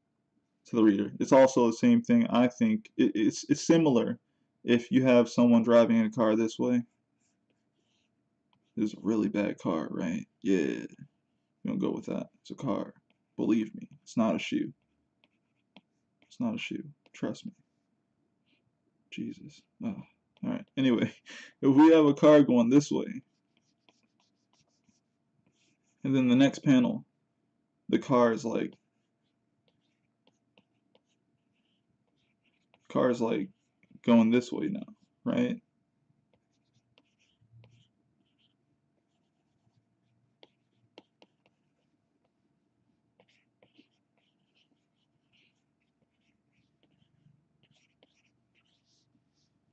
reader. It's also the same thing. I think it's similar if you have someone driving in a car this way. This is a really bad car, right? Yeah, you don't go with that. It's a car. Believe me, it's not a shoe. It's not a shoe. Trust me. Jesus. Oh, all right. Anyway, if we have a car going this way, and then the next panel, the car is like going this way now, right?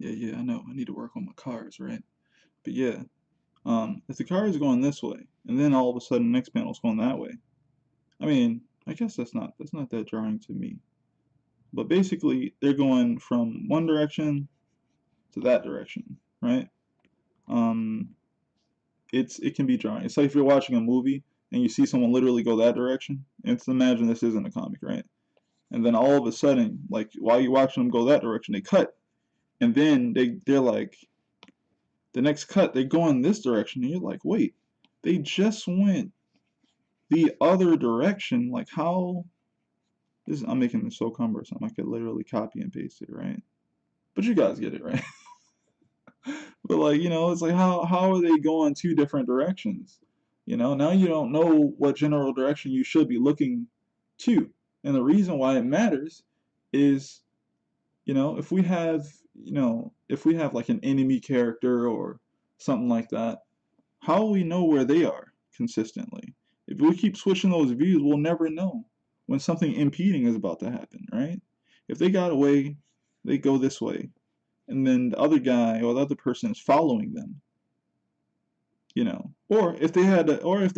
Yeah, I know. I need to work on my cars, right? But yeah, if the car is going this way, and then all of a sudden the next panel is going that way, I mean, I guess that's not that jarring to me. But basically, they're going from one direction to that direction, right? Um, it can be jarring. It's like if you're watching a movie and you see someone literally go that direction. And imagine this isn't a comic, right? And then all of a sudden, like while you're watching them go that direction, they cut, and then they're like the next cut they go in this direction, and you're like, wait, they just went the other direction. Like how this? I'm making this so cumbersome. I could literally copy and paste it, right? But you guys get it, right? But like, you know, it's like how are they going two different directions? You know, now you don't know what general direction you should be looking to. And the reason why it matters is, you know, if we have like an enemy character or something like that, how will we know where they are consistently? If we keep switching those views, we'll never know when something impeding is about to happen, right? If they got away, they go this way, and then the other guy or the other person is following them, you know. Or if they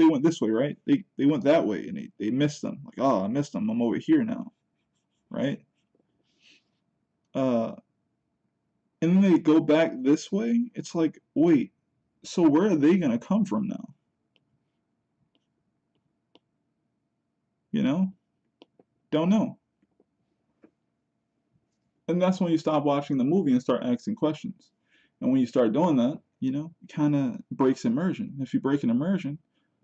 went this way, right? They went that way and they missed them. Like, oh, I missed them. I'm over here now, right? Uh, and then they go back this way. It's like, wait, so where are they gonna come from now? You know? Don't know. And that's when you stop watching the movie and start asking questions. And when you start doing that, it kind of breaks immersion. If you break an immersion,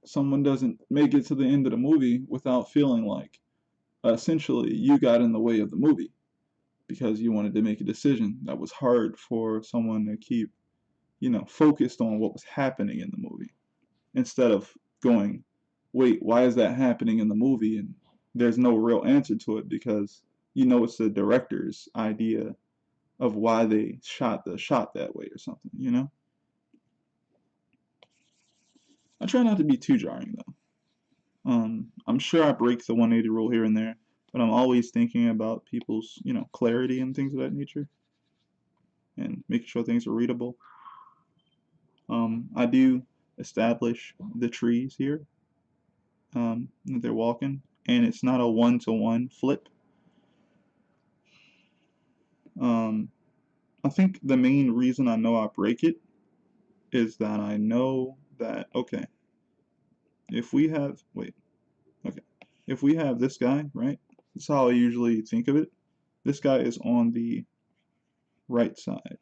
someone doesn't make it to the end of the movie without feeling like essentially you got in the way of the movie because you wanted to make a decision that was hard for someone to keep, focused on what was happening in the movie instead of going, wait, why is that happening in the movie? And there's no real answer to it because it's the director's idea of why they shot the shot that way or something. I try not to be too jarring though. I'm sure I break the 180 rule here and there, but I'm always thinking about people's, clarity and things of that nature and making sure things are readable. I do establish the trees here that they're walking, and it's not a one-to-one flip. Um, I think the main reason I know I break it is that I know that, okay, if we have, wait, okay, if we have this guy, right, that's how I usually think of it. This guy is on the right side,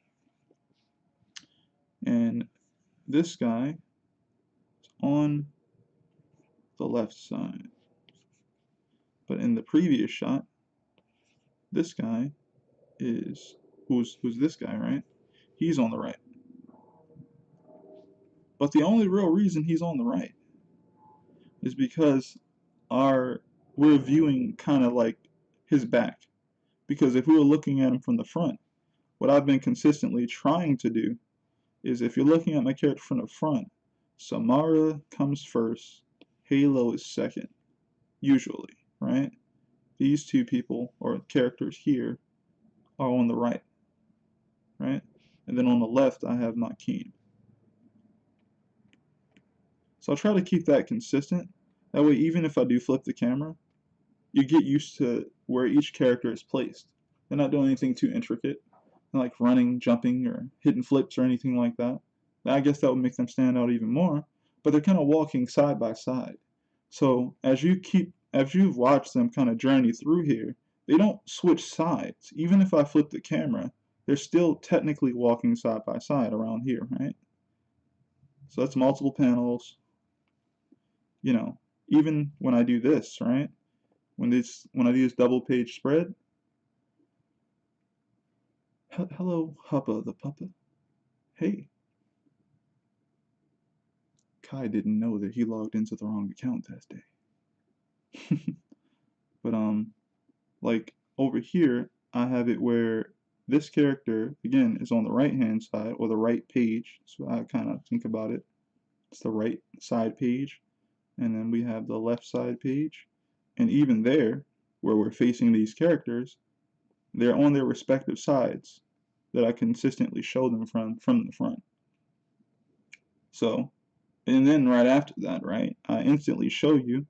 and this guy is on the left side. But in the previous shot, this guy is, who's this guy, right? He's on the right. But the only real reason he's on the right is because our we're viewing kind of like his back. Because if we were looking at him from the front, what I've been consistently trying to do is if you're looking at my character from the front, Samara comes first, Halo is second, usually, right? These two people, or characters here, are on the right, right? And then on the left, I have Makim. So I'll try to keep that consistent. That way, even if I do flip the camera, you get used to where each character is placed. They're not doing anything too intricate, like running, jumping, or hitting flips or anything like that. I guess that would make them stand out even more. But they're kind of walking side by side. So as you've watched them kind of journey through here, they don't switch sides. Even if I flip the camera, they're still technically walking side by side around here, right? So that's multiple panels. Even when I do this, right? When I do this double page spread, hello, Huppa the Puppa. Hey, Kai didn't know that he logged into the wrong account that day. But like over here, I have it where this character again is on the right hand side or the right page. So I kind of think about it. It's the right side page, and then we have the left side page, and even there, where we're facing these characters, they're on their respective sides that I consistently show them from the front. So, and then right after that, right, I instantly show you,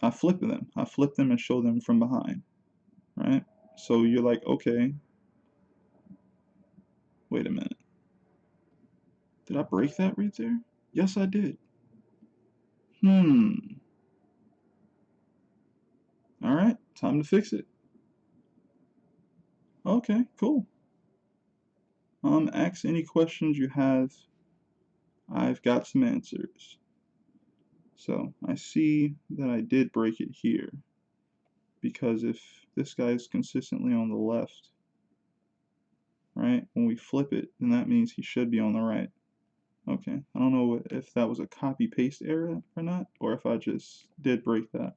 I flip them and show them from behind, right? So you're like, okay, wait a minute. Did I break that right there? Yes, I did. All right, time to fix it. Okay, cool. Ask any questions you have. I've got some answers. So I see that I did break it here because if this guy is consistently on the left, right, when we flip it, then that means he should be on the right. Okay, I don't know if that was a copy paste error or not, or if I just did break that.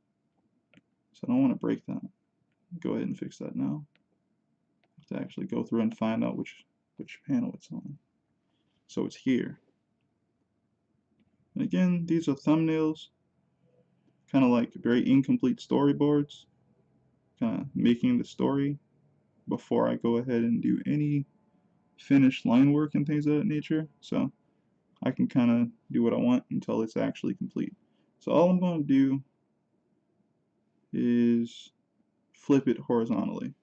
So I don't want to break that. Go ahead and fix that now. I have to actually go through and find out which panel it's on. So it's here. And again, these are thumbnails, kind of like very incomplete storyboards, kind of making the story before I go ahead and do any finished line work and things of that nature. So I can kind of do what I want until it's actually complete. So all I'm going to do is flip it horizontally.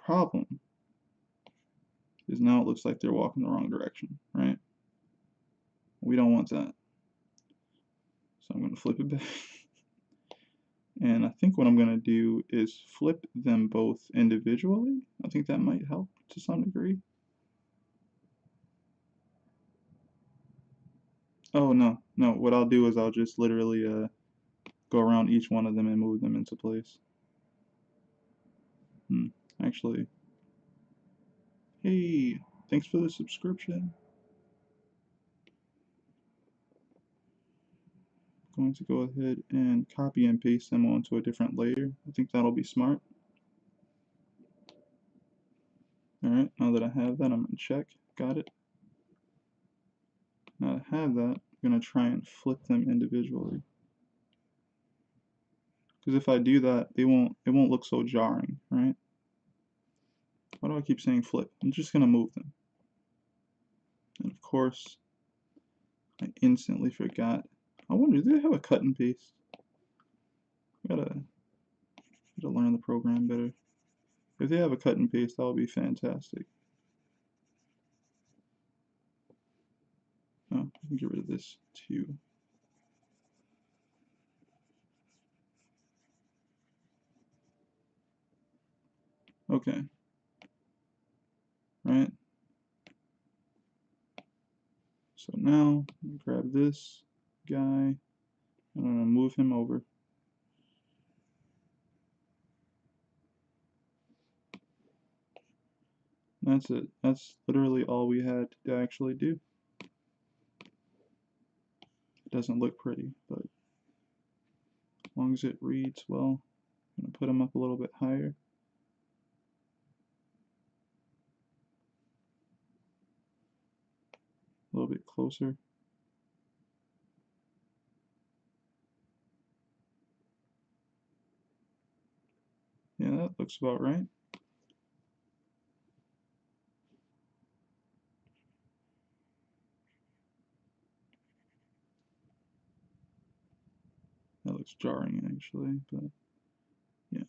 problem is now it looks like they're walking the wrong direction, right? We don't want that. So I'm going to flip it back. And I think what I'm going to do is flip them both individually. I think that might help to some degree. Oh, no. What I'll do is I'll just literally go around each one of them and move them into place. Actually, hey, thanks for the subscription. Going to go ahead and copy and paste them onto a different layer. I think that'll be smart. Alright, now that I have that, I'm going to check. Got it. Now that I have that, I'm going to try and flip them individually. Because if I do that, it won't look so jarring, right? Why do I keep saying flip? I'm just going to move them. And of course, I instantly forgot. I wonder, do they have a cut and paste? Gotta learn the program better. If they have a cut and paste, that would be fantastic. Oh, I can get rid of this too. Okay. Right. So now, grab this guy, and I'm going to move him over. That's it. That's literally all we had to actually do. It doesn't look pretty, but as long as it reads well, I'm going to put him up a little bit higher. A little bit closer. Yeah, that looks about right. That looks jarring actually, but yeah.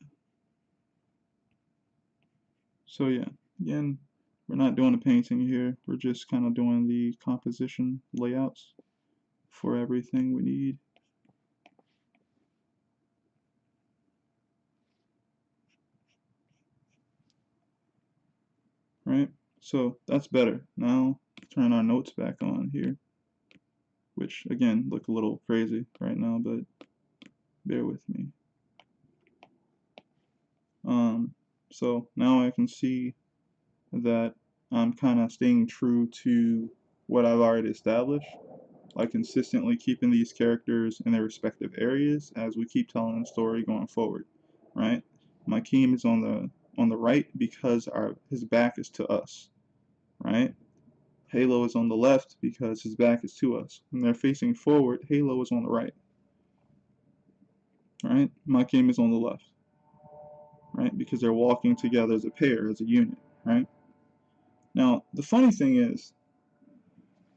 So yeah, again, we're not doing a painting here. We're just kind of doing the composition layouts for everything we need. Right? So that's better. Now turn our notes back on here, which again look a little crazy right now, but bear with me. So now I can see that I'm kind of staying true to what I've already established, like consistently keeping these characters in their respective areas as we keep telling the story going forward, right? My Keem is on the right because his back is to us, right? Halo is on the left because his back is to us. When they're facing forward, Halo is on the right, right? My Keem is on the left, right? Because they're walking together as a pair, as a unit, right? Now, the funny thing is,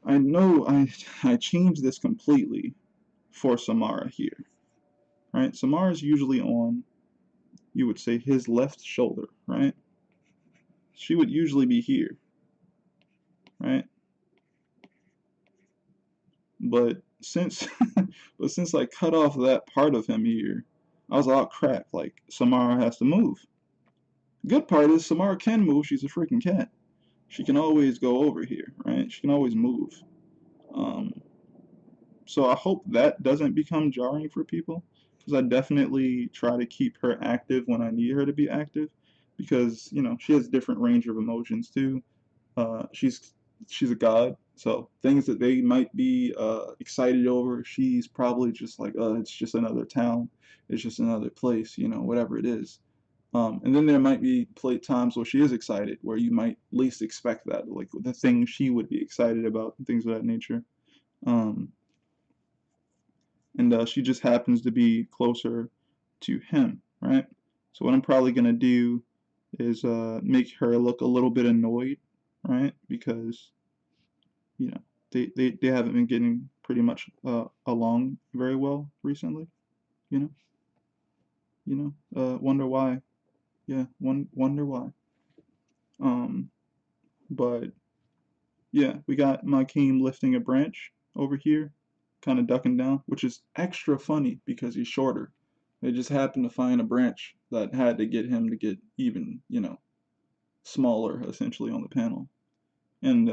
I know I changed this completely for Samara here, right? Samara is usually on, you would say, his left shoulder, right? She would usually be here, right? But since I cut off that part of him here, I was like, oh crap, like Samara has to move. Good part is Samara can move. She's a freaking cat. She can always go over here, right? She can always move. Um, so I hope that doesn't become jarring for people, because I definitely try to keep her active when I need her to be active, because you know she has a different range of emotions too. She's a god, so things that they might be excited over, she's probably just like, it's just another town, it's just another place, you know, whatever it is. And then there might be times where she is excited, where you might least expect that, like the things she would be excited about, and things of that nature. Um, and she just happens to be closer to him, right? So what I'm probably gonna do is make her look a little bit annoyed, right? Because you know they haven't been getting pretty much along very well recently, you know. Wonder why. Yeah, wonder why. But yeah, we got my king lifting a branch over here, kind of ducking down, which is extra funny because he's shorter. They just happened to find a branch that had to get him to get even, smaller essentially on the panel. And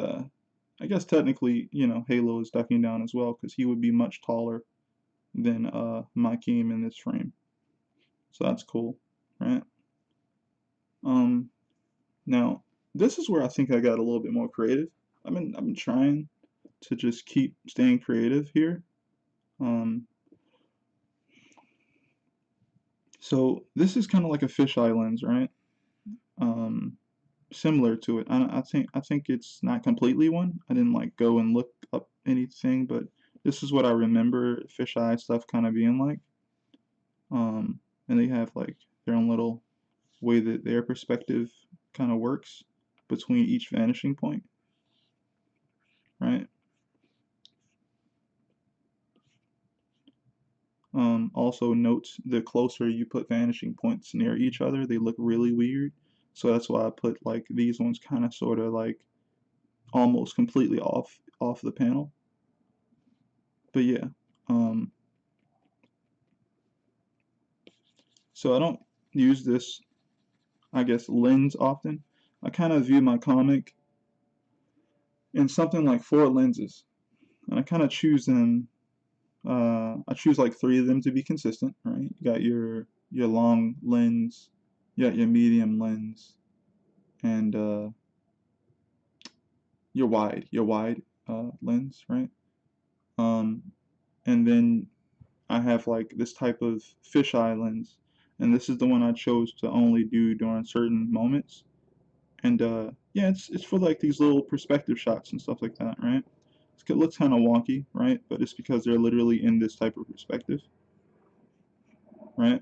I guess technically, Halo is ducking down as well because he would be much taller than Makim in this frame. So that's cool, right? Um, Now this is where I think I got a little bit more creative. I've been trying to just keep staying creative here. Um, so this is kind of like a fisheye lens, right? Um, Similar to it. I think it's not completely one. I didn't like go and look up anything, but this is what I remember fisheye stuff kind of being like. And they have like their own little way that their perspective kind of works between each vanishing point, right? Also note the closer you put vanishing points near each other, they look really weird. So that's why I put like these ones kind of sort of like almost completely off the panel. But yeah, um, so I don't use this, I guess, lens often. I kind of view my comic in something like four lenses, and I kind of choose them. I choose like three of them to be consistent, right? You got your long lens, you got your medium lens, and your wide lens, right? Um, and then I have like this type of fisheye lens, and this is the one I chose to only do during certain moments. And yeah, it's for like these little perspective shots and stuff like that, right? It looks kind of wonky, right? But it's because they're literally in this type of perspective, right?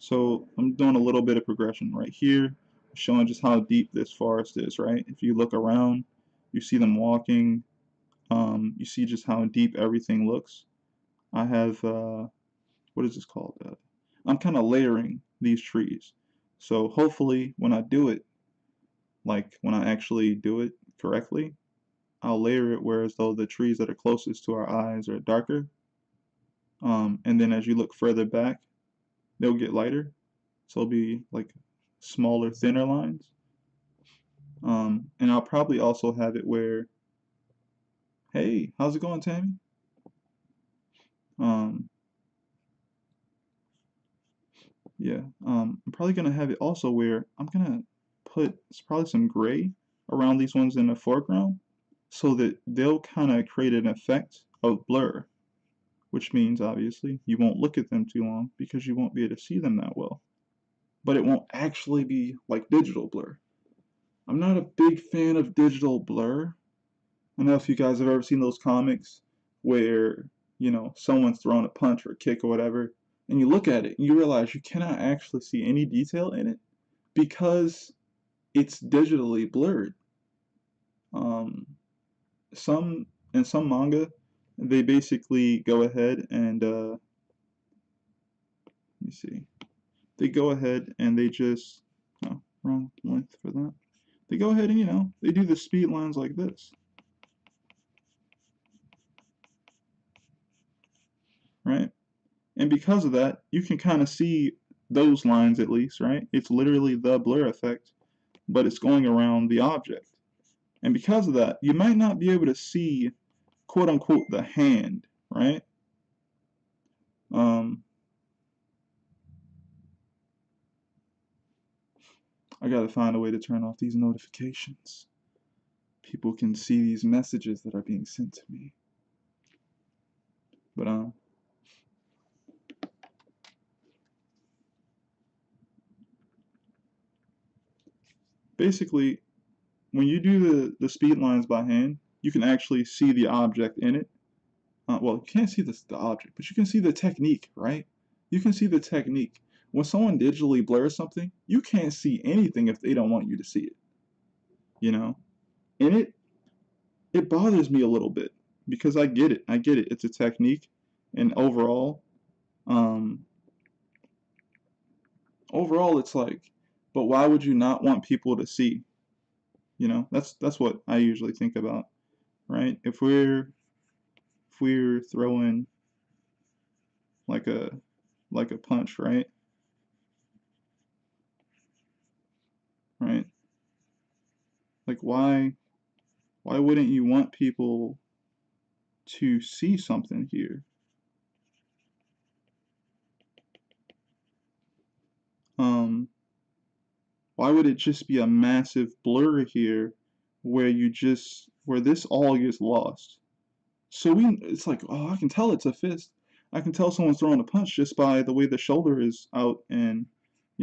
So I'm doing a little bit of progression right here, showing just how deep this forest is, right? If you look around, you see them walking. You see just how deep everything looks. I have, what is this called? I'm kind of layering these trees. So hopefully when I do it, like when I actually do it correctly, I'll layer it whereas though the trees that are closest to our eyes are darker. And then as you look further back, they'll get lighter. So it'll be like smaller, thinner lines. And I'll probably also have it where, hey, how's it going, Tammy? Um, yeah, I'm probably gonna have it also where I'm gonna put probably some gray around these ones in the foreground so that they'll kind of create an effect of blur, which means obviously you won't look at them too long because you won't be able to see them that well. But it won't actually be like digital blur. I'm not a big fan of digital blur. I don't know if you guys have ever seen those comics where, someone's throwing a punch or a kick or whatever, and you look at it and you realize you cannot actually see any detail in it because it's digitally blurred. Um, some in some manga, they basically go ahead and let me see. They go ahead and they just oh, wrong length for that. They go ahead and they do the speed lines like this, right? And because of that, you can kind of see those lines at least, right? It's literally the blur effect, but it's going around the object. And because of that, you might not be able to see, quote unquote, the hand, right? Um, I gotta find a way to turn off these notifications. People can see these messages that are being sent to me. But basically, when you do the speed lines by hand, you can actually see the object in it. Well, you can't see the object, but you can see the technique, right? You can see the technique. When someone digitally blurs something, you can't see anything if they don't want you to see it, you know? And it bothers me a little bit because I get it. I get it. It's a technique. And um, overall, it's like but why would you not want people to see? You know, that's what I usually think about, right? If we're throwing like a punch, right? Right? Like why wouldn't you want people to see something here? Um, why would it just be a massive blur here where this all gets lost? So it's like, oh, I can tell it's a fist. I can tell someone's throwing a punch just by the way the shoulder is out and,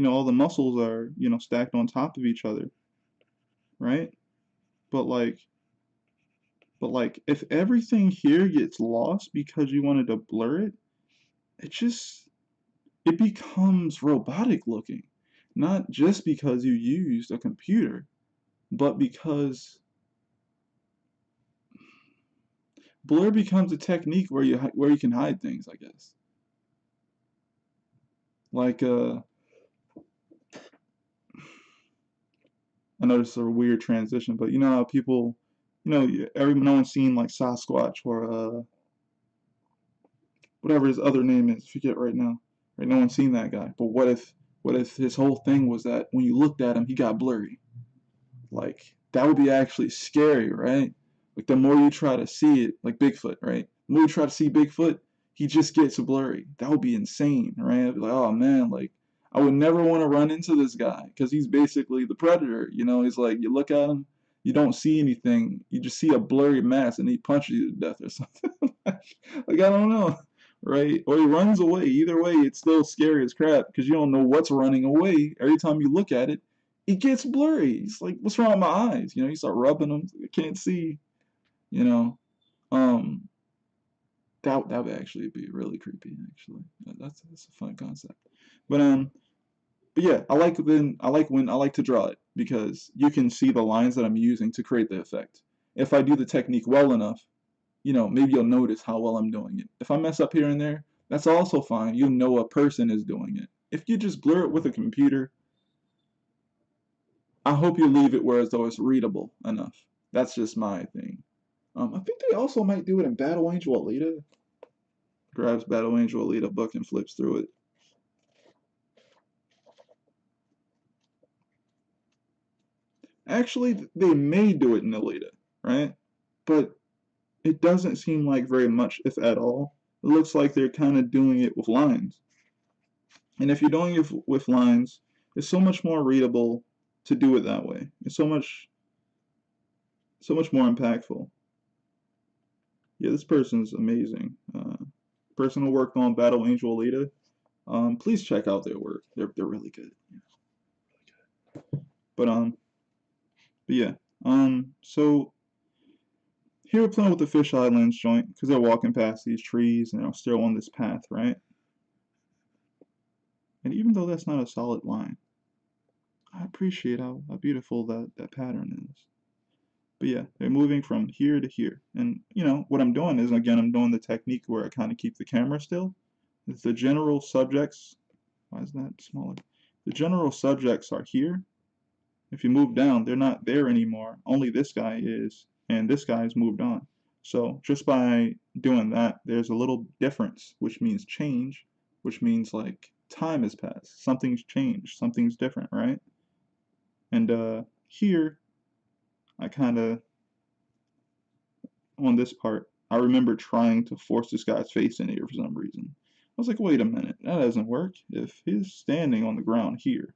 all the muscles are, stacked on top of each other, right? But like, if everything here gets lost because you wanted to blur it, it just, it becomes robotic looking. Not just because you used a computer, but because blur becomes a technique where you can hide things, I guess. Like I know this is a weird transition, but you know how people, no one's seen like Sasquatch or whatever his other name is, I forget right now. Right, no one's seen that guy. But what if his whole thing was that when you looked at him, he got blurry? Like that would be actually scary, right? Like the more you try to see it, like Bigfoot, right? The more you try to see Bigfoot, he just gets blurry. That would be insane, right? I'd be like, oh man, like I would never want to run into this guy because he's basically the predator. He's like you look at him, you don't see anything, you just see a blurry mass, and he punches you to death or something. Like I don't know, right? Or he runs away. Either way, it's still scary as crap because you don't know what's running away. Every time you look at it, it gets blurry. It's like, what's wrong with my eyes? You start rubbing them. I can't see. You know, um, that would actually be really creepy. Actually, that's a fun concept. But but yeah, I like to draw it because you can see the lines that I'm using to create the effect. If I do the technique well enough, maybe you'll notice how well I'm doing it. If I mess up here and there, that's also fine. You'll know a person is doing it. If you just blur it with a computer, I hope you leave it where as though it's readable enough. That's just my thing. I think they also might do it in Battle Angel Alita. Grabs Battle Angel Alita book and flips through it. Actually, they may do it in Alita, right? But it doesn't seem like very much, if at all. It looks like they're kind of doing it with lines. And if you're doing it with lines, it's so much more readable to do it that way. It's so much more impactful. Yeah, this person's amazing. Person who worked on Battle Angel Alita. Please check out their work. They're really good. But but yeah. So here we're playing with the Fisheye Lens joint because they're walking past these trees and they're still on this path, right? And even though that's not a solid line, I appreciate how beautiful that pattern is. But yeah, they're moving from here to here. And what I'm doing is, again, I'm doing the technique where I kind of keep the camera still. It's the general subjects. Why is that smaller? The general subjects are here. If you move down, they're not there anymore. Only this guy is, and this guy's moved on. So just by doing that, there's a little difference, which means change, which means like time has passed. Something's changed. Something's different, right? And here, I kind of, on this part, I remember trying to force this guy's face in here for some reason. I was like, wait a minute, that doesn't work. If he's standing on the ground here,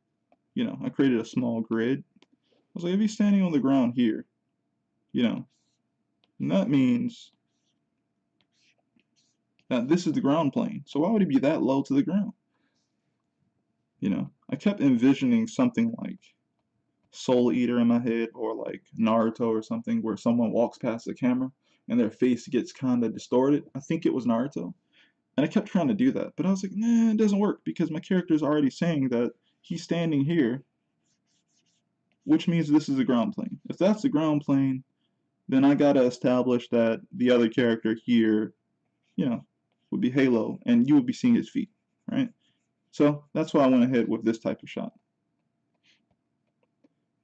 I created a small grid. I was like, if he's standing on the ground here, and that means that this is the ground plane. So why would he be that low to the ground? I kept envisioning something like Soul Eater in my head or like Naruto or something where someone walks past the camera and their face gets kind of distorted. I think it was Naruto. And I kept trying to do that, but I was like, nah, it doesn't work because my character is already saying that he's standing here, which means this is a ground plane. If that's the ground plane, then I gotta establish that the other character here, you know, would be Halo, and you would be seeing his feet, right? So that's why I went ahead with this type of shot.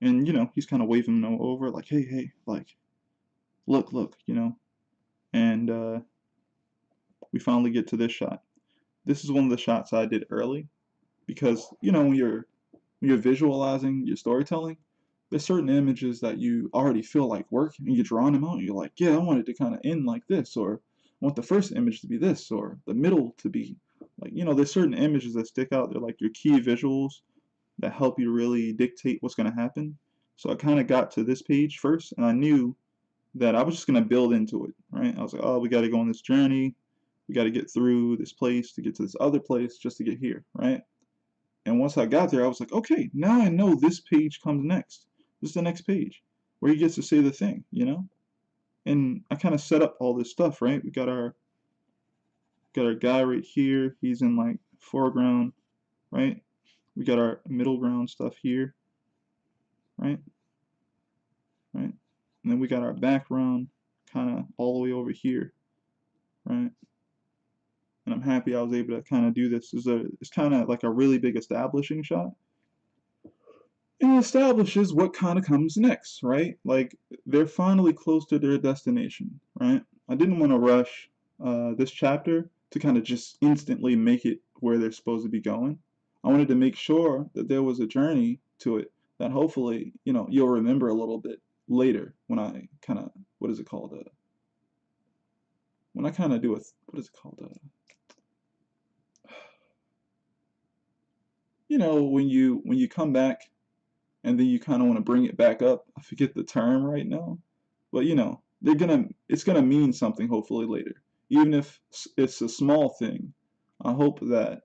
And, he's kind of waving them over, like, hey, hey, like, look, And we finally get to this shot. This is one of the shots I did early because, when you're visualizing your storytelling, there's certain images that you already feel like work and you're drawing them out and you're like, yeah, I want it to kind of end like this, or I want the first image to be this, or the middle to be like, there's certain images that stick out. They're like your key visuals that help you really dictate what's going to happen. So I kind of got to this page first and I knew that I was just going to build into it, right? I was like, oh, we got to go on this journey. We got to get through this place to get to this other place just to get here, right? And once I got there, I was like, okay, now I know this page comes next. This is the next page where he gets to say the thing. And I kind of set up all this stuff, right? We got our guy right here. He's in like foreground, right? We got our middle ground stuff here, right? Right? And then we got our background kind of all the way over here, right? And I'm happy I was able to kind of do this. It's kind of like a really big establishing shot. And it establishes what kind of comes next, right? Like they're finally close to their destination, right? I didn't want to rush this chapter to kind of just instantly make it where they're supposed to be going. I wanted to make sure that there was a journey to it that hopefully, you'll remember a little bit later when I kind of, what is it called? When I kind of do a, what is it called? When you come back and then you kind of want to bring it back up. I forget the term right now, but it's gonna mean something hopefully later, even if it's a small thing. I hope that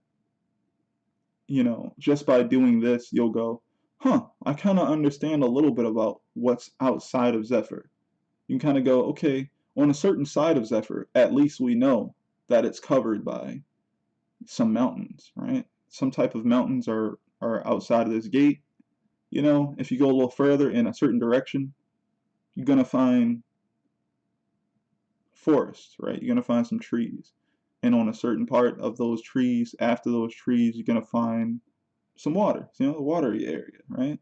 just by doing this, you'll go, huh, I kind of understand a little bit about what's outside of Zephyr. You can kind of go, okay, on a certain side of Zephyr, at least we know that it's covered by some mountains, right? Some type of mountains are outside of this gate. If you go a little further in a certain direction, you're gonna find forest, right? You're gonna find some trees. And on a certain part of those trees, after those trees, you're gonna find some water, a watery area, right?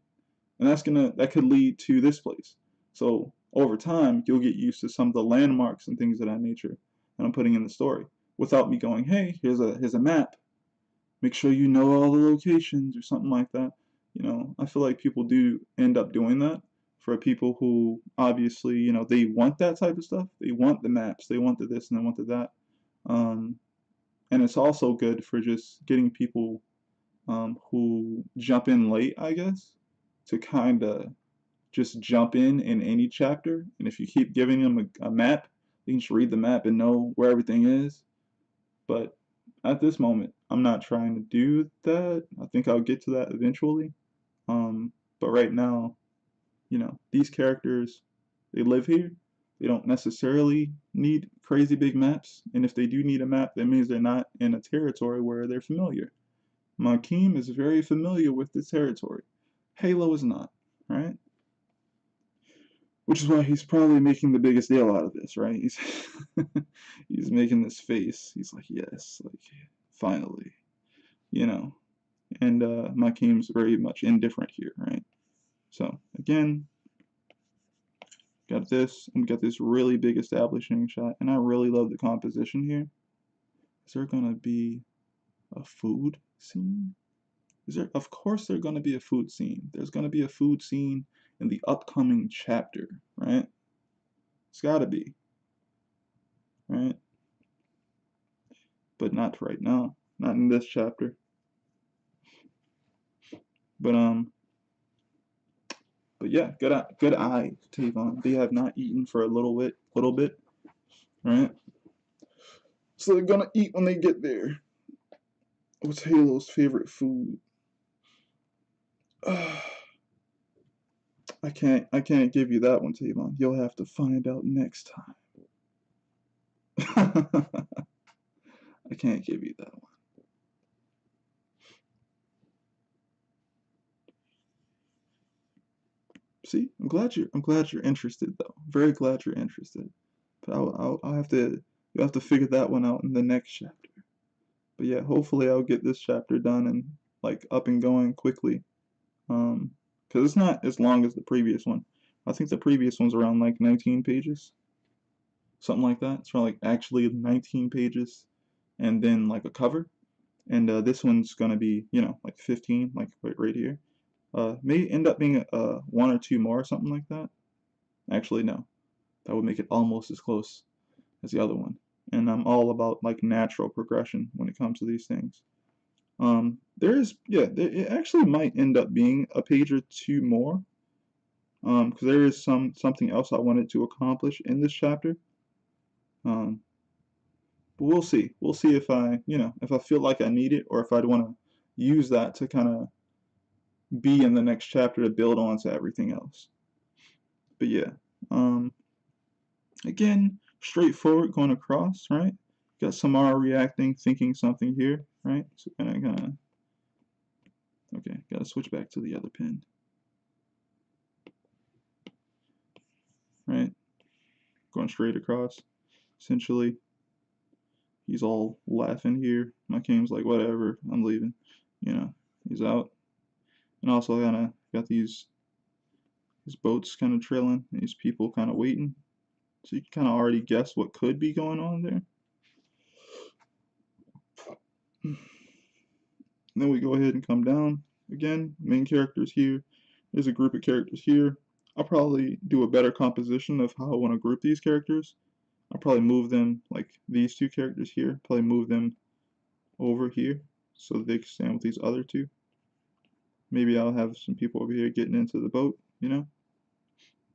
And that could lead to this place. So over time, you'll get used to some of the landmarks and things of that nature that I'm putting in the story without me going, hey, here's a map. Make sure you know all the locations or something like that. I feel like people do end up doing that for people who obviously, they want that type of stuff. They want the maps, they want the this and they want the that. Um, and it's also good for just getting people who jump in late, I guess, to kind of just jump in any chapter. And if you keep giving them a map, they can just read the map and know where everything is. But at this moment, I'm not trying to do that. I think I'll get to that eventually. But right now, these characters, they live here. They don't necessarily need crazy big maps. And if they do need a map, that means they're not in a territory where they're familiar. Makeem is very familiar with this territory. Halo is not, right? Which is why he's probably making the biggest deal out of this, right? He's making this face. He's like, yes, like finally, you know. And Makeem's very much indifferent here, right? So again, got this, and we got this really big establishing shot, and I really love the composition here. Is there gonna be a food scene? Of course there's gonna be a food scene. There's gonna be a food scene in the upcoming chapter, right? It's gotta be, right? But not right now. Not in this chapter. But yeah, good eye, Tavon. They have not eaten for a little bit, right? So they're gonna eat when they get there. What's Halo's favorite food? I can't give you that one, Tavon. You'll have to find out next time. I can't give you that one. See, I'm glad you're interested though. Very glad you're interested. But I'll have to you'll have to figure that one out in the next chapter. But yeah, hopefully I'll get this chapter done and like up and going quickly. because it's not as long as the previous one. I think the previous one's around like 19 pages, something like that. It's around like actually 19 pages, and then like a cover. And this one's gonna be, you know, like 15, like right here. May end up being one or two more, or something like that. Actually, no, that would make it almost as close as the other one. And I'm all about like natural progression when it comes to these things. It actually might end up being a page or two more. Because there is something else I wanted to accomplish in this chapter. Um, but we'll see. We'll see if if I feel like I need it, or if I'd want to use that to kind of be in the next chapter to build on to everything else. But yeah, um, again, straightforward going across, right? Got Samara reacting, thinking something here, right? So okay, gotta switch back to the other pen, right? Going straight across. Essentially, he's all laughing here. My king's like, whatever, I'm leaving. You know, he's out. And also kind of got these boats kind of trailing, these people kind of waiting. So you can kind of already guess what could be going on there. Then we go ahead and come down. Again, main characters here. There's a group of characters here. I'll probably do a better composition of how I want to group these characters. I'll probably move them, like these two characters here, probably move them over here so that they can stand with these other two. Maybe I'll have some people over here getting into the boat, you know?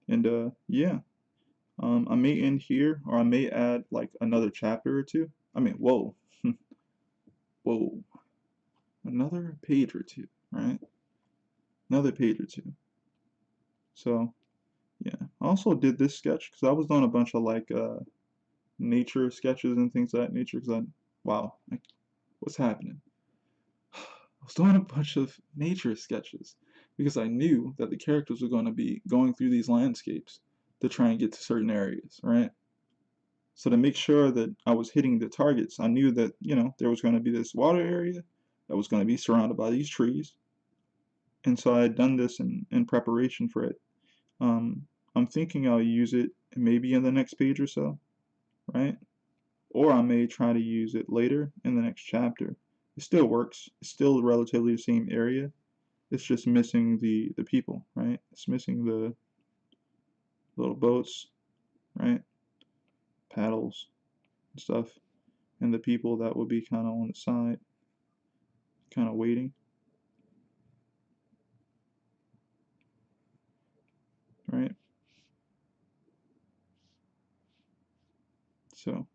And yeah. I may end here, or I may add like another chapter or two. I mean, whoa. Whoa. Another page or two, right? Another page or two. So, yeah. I also did this sketch because I was doing a bunch of like nature sketches and things of that nature because wow, like, what's happening? I was doing a bunch of nature sketches because I knew that the characters were going to be going through these landscapes to try and get to certain areas, right? So to make sure that I was hitting the targets, I knew that, there was going to be this water area that was going to be surrounded by these trees. And so I had done this in preparation for it. I'm thinking I'll use it maybe in the next page or so, right? Or I may try to use it later in the next chapter. It still works. It's still relatively the same area. It's just missing the people, right? It's missing the little boats, right? Paddles and stuff. And the people that will be kind of on the side, kind of waiting, right? So,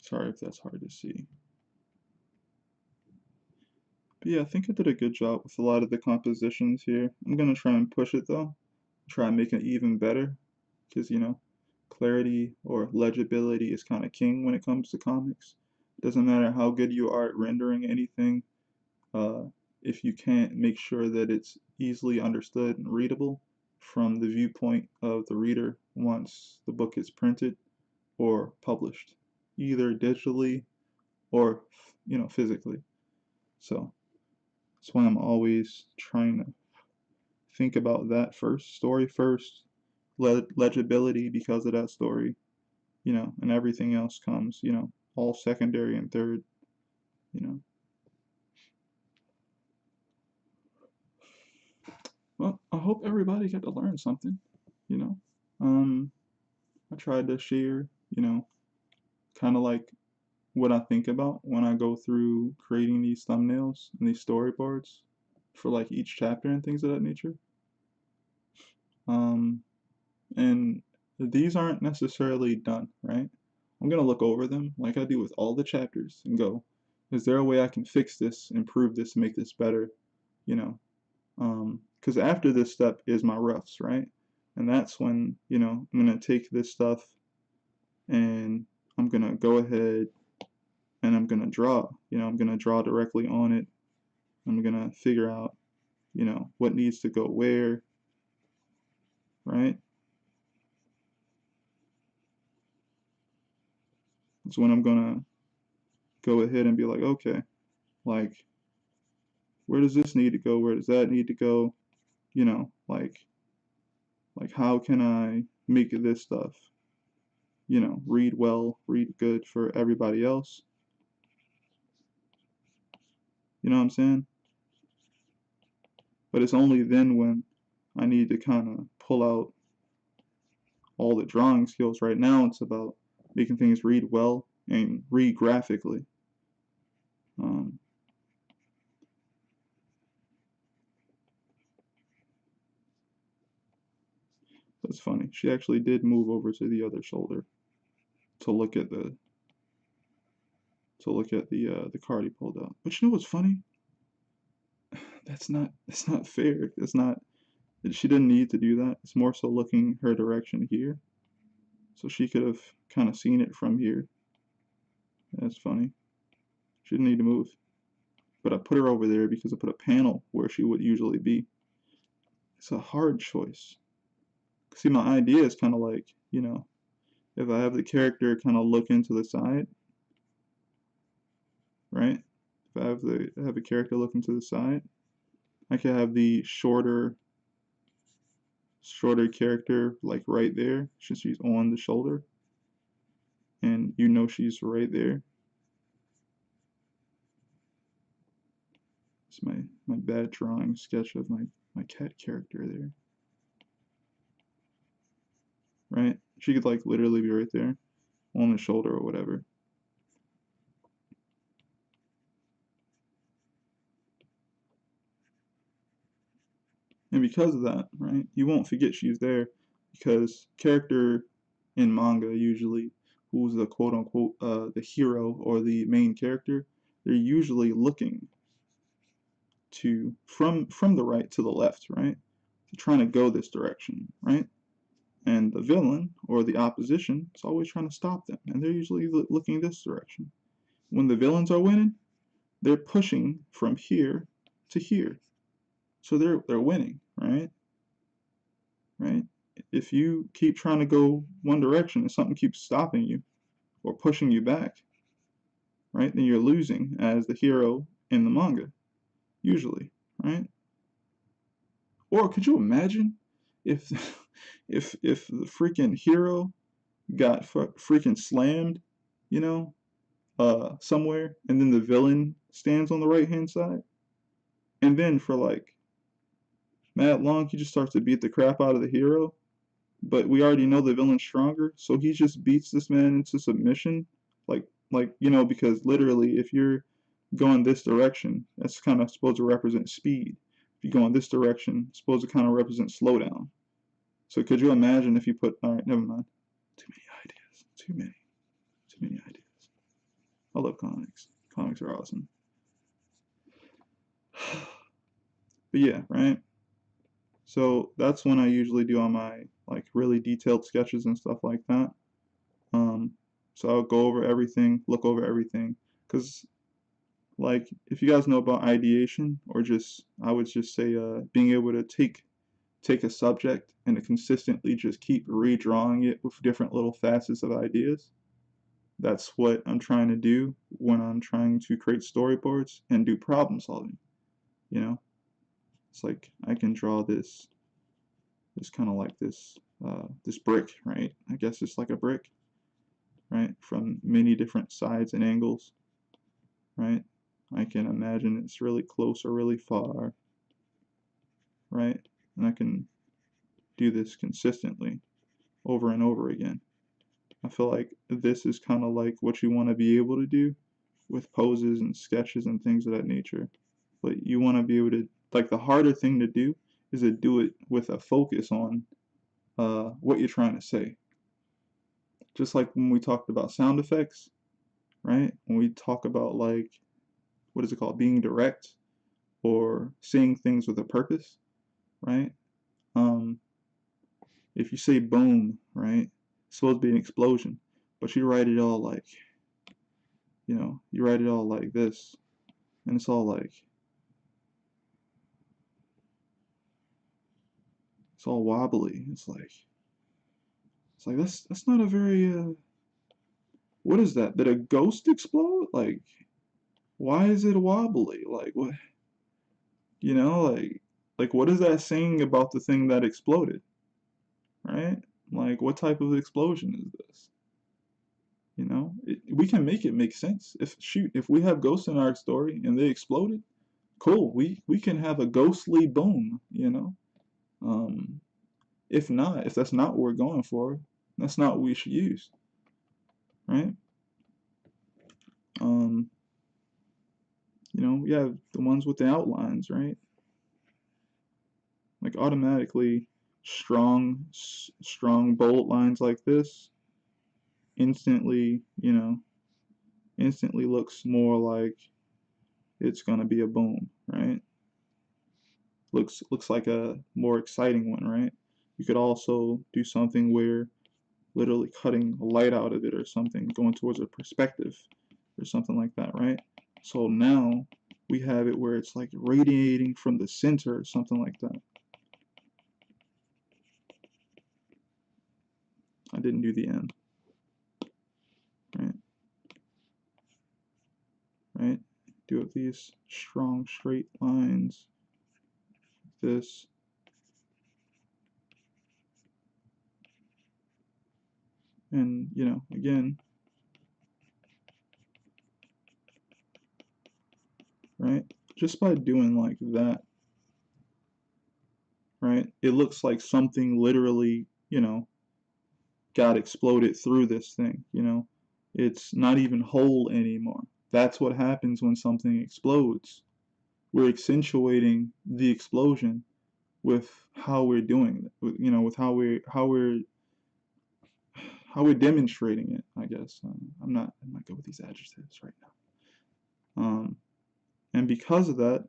sorry if that's hard to see. But yeah, I think I did a good job with a lot of the compositions here. I'm going to try and push it though. Try and make it even better. Because, clarity or legibility is kind of king when it comes to comics. It doesn't matter how good you are at rendering anything, uh, if you can't make sure that it's easily understood and readable from the viewpoint of the reader once the book is printed or published, either digitally or, physically. So that's why I'm always trying to think about that first, story first, legibility because of that story, and everything else comes, all secondary and third, you know. Well, I hope everybody got to learn something, you know. Um, I tried to share, kind of like what I think about when I go through creating these thumbnails and these storyboards for like each chapter and things of that nature. Um, and these aren't necessarily done, right? I'm gonna look over them like I do with all the chapters and go, is there a way I can fix this, improve this, make this better, you know? Because after this step is my roughs, right? And that's when, I'm gonna take this stuff and I'm gonna go ahead and I'm gonna draw, I'm gonna draw directly on it. I'm gonna figure out, what needs to go where, right? is when I'm gonna go ahead and be like, okay, like, where does this need to go? Where does that need to go? You know, like how can I make this stuff, read well, read good for everybody else? You know what I'm saying? But it's only then when I need to kind of pull out all the drawing skills. Right now, it's about making things read well and read graphically. Um, that's funny. She actually did move over to the other shoulder to look at the card he pulled out. But you know what's funny? That's not fair. It's not. She didn't need to do that. It's more so looking her direction here, so she could have kind of seen it from here. That's funny. She didn't need to move, but I put her over there because I put a panel where she would usually be. It's a hard choice. See, my idea is kind of like, if I have the character kind of look into the side, right? If I have a character look into the side, I could have the shorter character like right there, since she's on the shoulder, and she's right there. It's my bad drawing sketch of my cat character there, right? She could like literally be right there on the shoulder or whatever. And because of that, right, you won't forget she's there, because character in manga usually, who's the quote unquote the hero or the main character, they're usually looking to from the right to the left, right? They're trying to go this direction, right? And the villain or the opposition is always trying to stop them, and they're usually looking this direction. When the villains are winning, they're pushing from here to here, so they're winning, right? Right? If you keep trying to go one direction and something keeps stopping you or pushing you back, right, then you're losing as the hero in the manga, usually, right? Or could you imagine if if the freaking hero got freaking slammed, you know, somewhere, and then the villain stands on the right hand side, and then for like mad long he just starts to beat the crap out of the hero, but we already know the villain's stronger, so he just beats this man into submission, because literally, if you're going this direction, that's kind of supposed to represent speed. If you go in this direction, it's supposed to kind of represent slowdown. So could you imagine if you put, all right, never mind. Too many ideas. Too many ideas. I love comics. Comics are awesome. But yeah, right? So that's when I usually do all my like really detailed sketches and stuff like that. Um, so I'll go over everything, look over everything, because like if you guys know about ideation, or just I would just say being able to take a subject and to consistently just keep redrawing it with different little facets of ideas. That's what I'm trying to do when I'm trying to create storyboards and do problem solving. You know, it's like I can draw this kind of like this brick, right? I guess it's like a brick, right? From many different sides and angles, right? I can imagine it's really close or really far, right? And I can do this consistently over and over again. I feel like this is kind of like what you want to be able to do with poses and sketches and things of that nature. But you want to be able to, like, the harder thing to do is to do it with a focus on what you're trying to say. Just like when we talked about sound effects, right? When we talk about, like, what is it called? Being direct or saying things with a purpose, right? Um, if you say boom, right? It's supposed to be an explosion, but you write it all like, you write it all like this, and it's all like, it's all wobbly. It's like that's not a very what is that? Did a ghost explode? Like, why is it wobbly? Like, what, you know, like what is that saying about the thing that exploded, right? Like, what type of explosion is this? You know, we can make it make sense. If we have ghosts in our story and they exploded, cool. We can have a ghostly boom, you know. Um, if not, if that's not what we're going for, that's not what we should use, right? Um, you know, we have the ones with the outlines, right? Like automatically strong bold lines like this instantly, you know, instantly looks more like it's gonna be a boom, right? Looks like a more exciting one, right? You could also do something where literally cutting light out of it or something, going towards a perspective or something like that, right? So now we have it where it's like radiating from the center or something like that. I didn't do the M, right? Right? Do these strong straight lines, this, and you know, again, right? Just by doing like that, right? It looks like something literally, you know, got exploded through this thing, you know? It's not even whole anymore. That's what happens when something explodes. We're accentuating the explosion with how we're doing it, you know, with how we're demonstrating it, I guess. I'm not good with these adjectives right now. And because of that,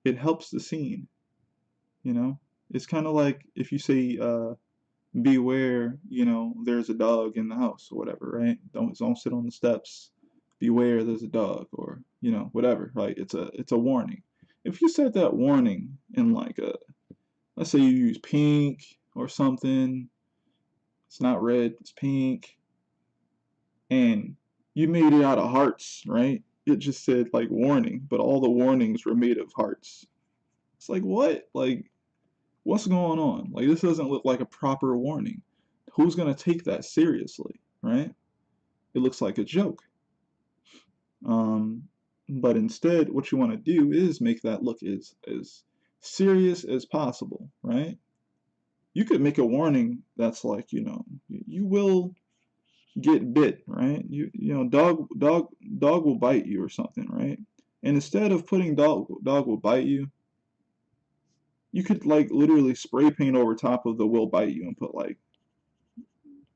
it helps the scene, you know? It's kind of like if you say, beware, you know, there's a dog in the house or whatever, right? Don't sit on the steps. Beware, there's a dog, or you know, whatever, right? It's a warning. If you said that warning in like a, let's say you use pink or something, it's not red, it's pink, and you made it out of hearts, right? It just said like warning, but all the warnings were made of hearts. It's like what? Like what's going on? Like this doesn't look like a proper warning. Who's gonna take that seriously, right? It looks like a joke. Um, but instead, what you want to do is make that look as serious as possible, right? You could make a warning that's like, you know, you will get bit, right? You know, dog will bite you or something, right? And instead of putting dog will bite you, you could like literally spray paint over top of the will bite you and put like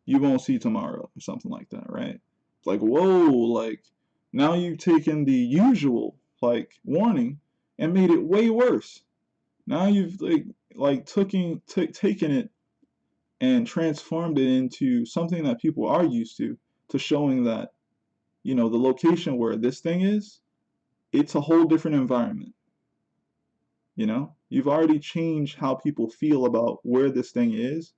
you won't see tomorrow or something like that, right? It's like, whoa, like now you've taken the usual like warning and made it way worse. Now you've taken it and transformed it into something that people are used to showing that, you know, the location where this thing is, it's a whole different environment. You know, you've already changed how people feel about where this thing is,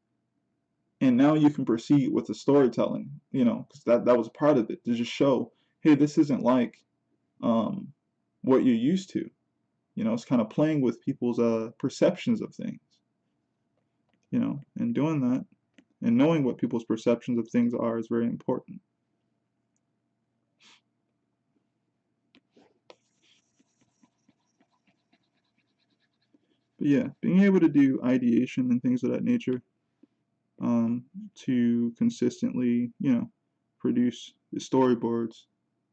and now you can proceed with the storytelling, you know, because that was part of it to just show, hey, this isn't like um, what you're used to. You know, it's kind of playing with people's perceptions of things, you know, and doing that and knowing what people's perceptions of things are is very important. But yeah, being able to do ideation and things of that nature, to consistently, you know, produce the storyboards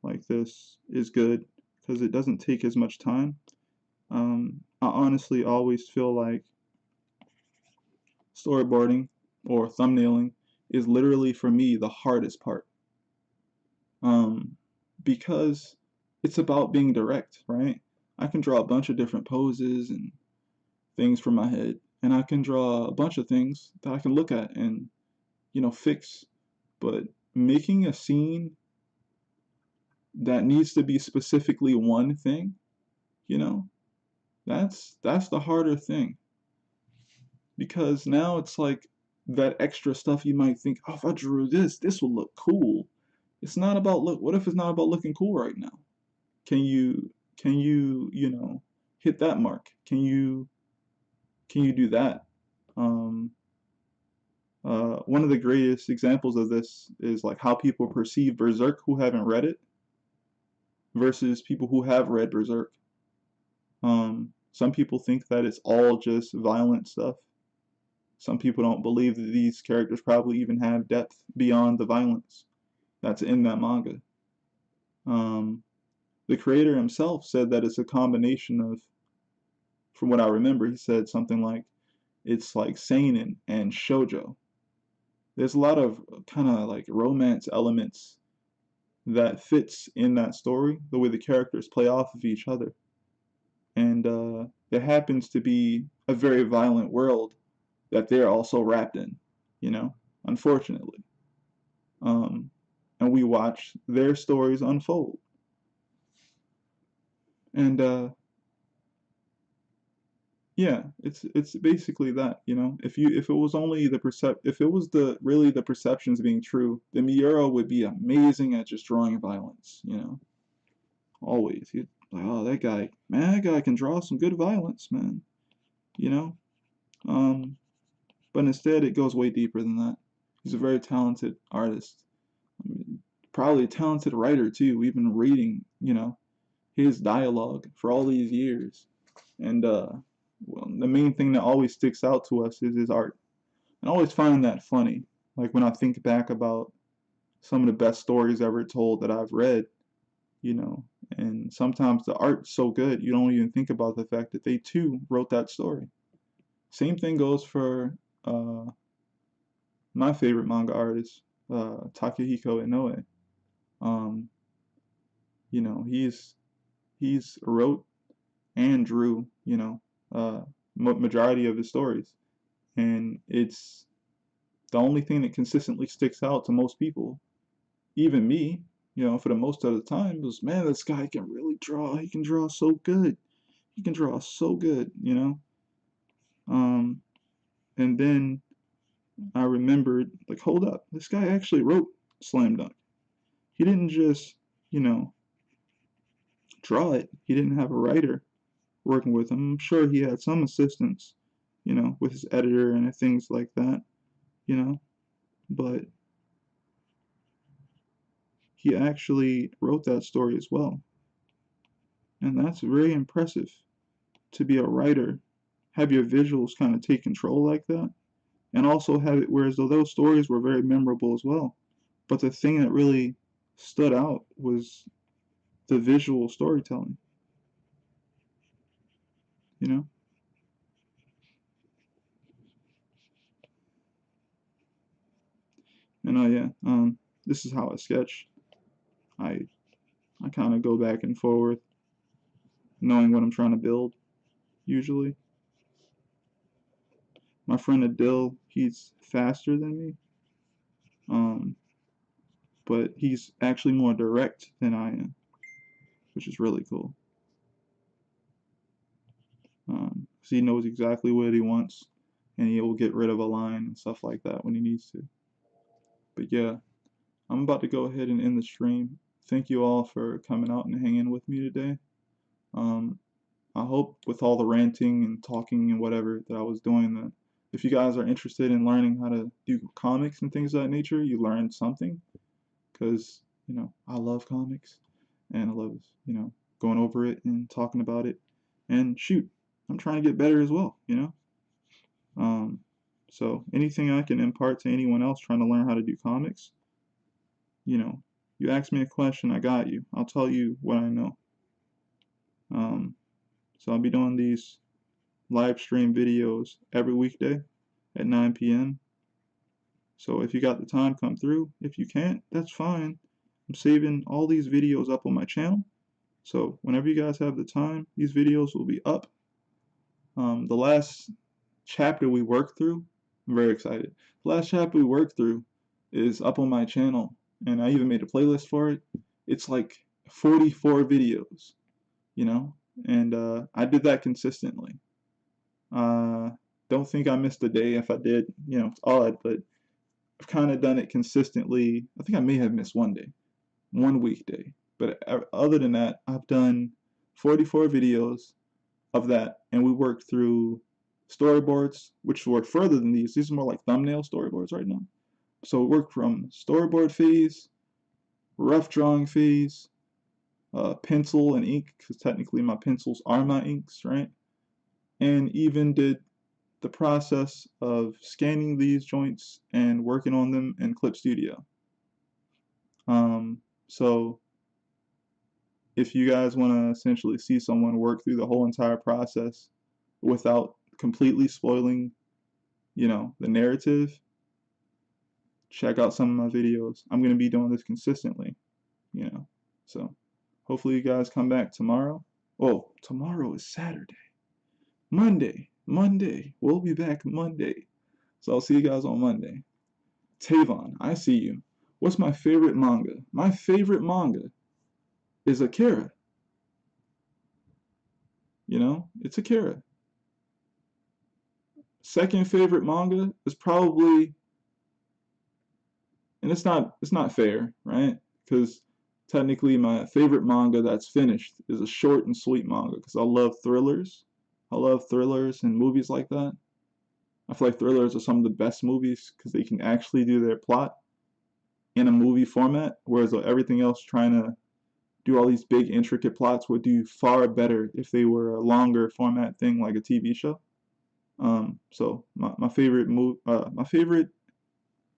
like this is good because it doesn't take as much time. I honestly always feel like storyboarding or thumbnailing is literally for me the hardest part. Um, because it's about being direct, right? I can draw a bunch of different poses and things from my head, and I can draw a bunch of things that I can look at and, you know, fix. But making a scene that needs to be specifically one thing, you know, that's the harder thing. Because now it's like that extra stuff you might think, oh, if I drew this, this will look cool. It's not about look. What if it's not about looking cool right now? Can you you know hit that mark? Can you do that? Um, One of the greatest examples of this is like how people perceive Berserk who haven't read it versus people who have read Berserk. Some people think that it's all just violent stuff. Some people don't believe that these characters probably even have depth beyond the violence that's in that manga. Um, the creator himself said that it's a combination of, from what I remember, he said something like it's like seinen and shoujo. There's a lot of kind of like romance elements that fits in that story, the way the characters play off of each other. And it happens to be a very violent world that they're also wrapped in, you know, unfortunately. Um, and we watch their stories unfold. And yeah, it's basically that, you know. If it was only the if it was the really the perceptions being true, then Miura would be amazing at just drawing violence, you know. Always. He like, oh, that guy, man, that guy can draw some good violence, man. You know? Um, but instead it goes way deeper than that. He's a very talented artist. I mean, probably a talented writer too. We've been reading, you know, his dialogue for all these years. And well, the main thing that always sticks out to us is his art. And I always find that funny. Like when I think back about some of the best stories ever told that I've read, you know, and sometimes the art's so good you don't even think about the fact that they too wrote that story. Same thing goes for uh, my favorite manga artist, Takehiko Inoue. Um, you know, he's wrote and drew, you know, majority of his stories, and it's the only thing that consistently sticks out to most people, even me. You know, for the most of the time, was man, this guy can really draw. He can draw so good. He can draw so good. You know, um, and then I remembered, like, hold up, this guy actually wrote Slam Dunk. He didn't just, you know, draw it. He didn't have a writer working with him. I'm sure he had some assistance, you know, with his editor and things like that, you know, but he actually wrote that story as well. And that's very impressive to be a writer, have your visuals kind of take control like that, and also have it whereas though those stories were very memorable as well. But the thing that really stood out was the visual storytelling, you know? And yeah, this is how I sketch. I I kind of go back and forth, knowing what I'm trying to build. Usually, my friend Adil, he's faster than me, um, but he's actually more direct than I am, which is really cool. 'Cause he knows exactly what he wants, and he will get rid of a line and stuff like that when he needs to. But yeah, I'm about to go ahead and end the stream. Thank you all for coming out and hanging with me today. Um, I hope with all the ranting and talking and whatever that I was doing that if you guys are interested in learning how to do comics and things of that nature, you learned something because, you know, I love comics and I love, you know, going over it and talking about it. And shoot, I'm trying to get better as well, you know? Um, so anything I can impart to anyone else trying to learn how to do comics, you know, you ask me a question, I got you. I'll tell you what I know. Um, so I'll be doing these live stream videos every weekday at 9 p.m. So if you got the time, come through. If you can't, that's fine. I'm saving all these videos up on my channel. So whenever you guys have the time, these videos will be up. The last chapter we worked through, I'm very excited. The last chapter we worked through is up on my channel, and I even made a playlist for it. It's like 44 videos, you know, and I did that consistently. Uh, don't think I missed a day. If I did, you know, it's odd, but I've kind of done it consistently. I think I may have missed one day, one weekday. But other than that, I've done 44 videos of that, and we worked through storyboards, which were further than these. These are more like thumbnail storyboards right now. So we worked from storyboard phase, rough drawing phase, pencil and ink, because technically my pencils are my inks, right? And even did the process of scanning these joints and working on them in Clip Studio. So if you guys want to essentially see someone work through the whole entire process without completely spoiling, you know, the narrative, check out some of my videos. I'm going to be doing this consistently, you know. So hopefully you guys come back tomorrow. Oh, tomorrow is Saturday. Monday. We'll be back Monday. So I'll see you guys on Monday. Tavon, I see you. What's my favorite manga? My favorite manga is Akira. You know, it's Akira. Second favorite manga is probably, and it's not fair, right? Because technically my favorite manga that's finished is a short and sweet manga because I love thrillers. I love thrillers and movies like that. I feel like thrillers are some of the best movies because they can actually do their plot in a movie format, whereas everything else trying to do all these big intricate plots would do far better if they were a longer format thing like a TV show. So my favorite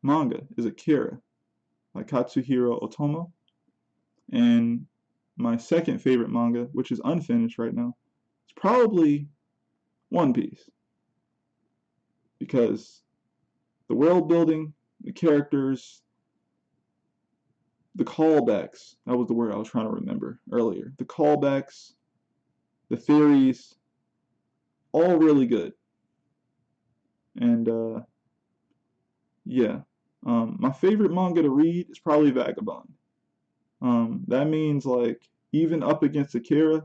manga is Akira by Katsuhiro Otomo, and my second favorite manga, which is unfinished right now, is probably One Piece, because the world building, the characters, the callbacks, that was the word I was trying to remember earlier. The callbacks, the theories, all really good. And yeah, my favorite manga to read is probably Vagabond. That means like even up against Akira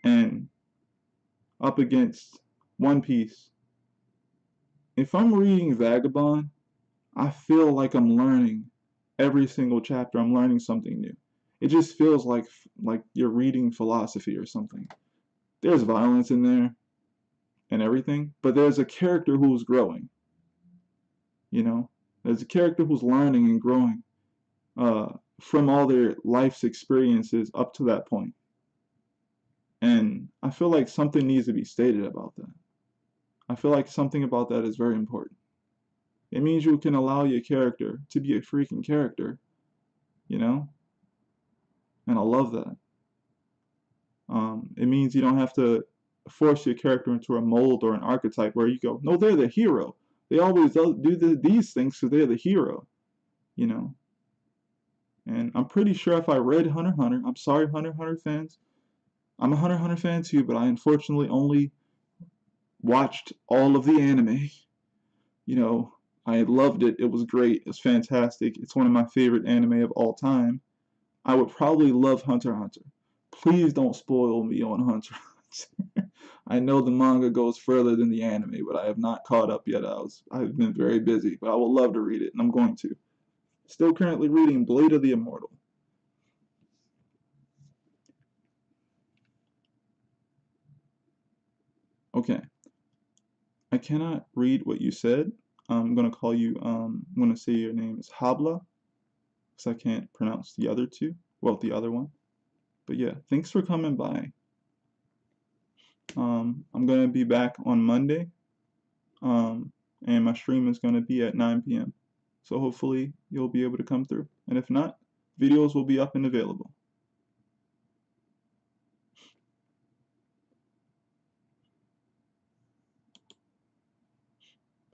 and up against One Piece, if I'm reading Vagabond, I feel like I'm learning every single chapter. I'm learning something new. It just feels like you're reading philosophy or something. There's violence in there and everything, but there's a character who's growing. You know, there's a character who's learning and growing from all their life's experiences up to that point. And I feel like something needs to be stated about that. I feel like something about that is very important. It means you can allow your character to be a freaking character, you know? And I love that. It means you don't have to force your character into a mold or an archetype where you go, no, they're the hero. They always do these things because they're the hero, you know? And I'm pretty sure if I read Hunter x Hunter, I'm sorry, Hunter x Hunter fans, I'm a Hunter x Hunter fan too, but I unfortunately only watched all of the anime. You know, I loved it. It was great. It's fantastic. It's one of my favorite anime of all time. I would probably love Hunter x Hunter. Please don't spoil me on Hunter x Hunter. I know the manga goes further than the anime, but I have not caught up yet. I've been very busy, but I would love to read it, and I'm going to. Still currently reading Blade of the Immortal. Okay. I cannot read what you said. I'm gonna call you, I'm gonna say your name is Habla, because I can't pronounce the other two. Well, the other one. But yeah, thanks for coming by. I'm gonna be back on Monday, and my stream is gonna be at 9 p.m. So hopefully you'll be able to come through. And if not, videos will be up and available.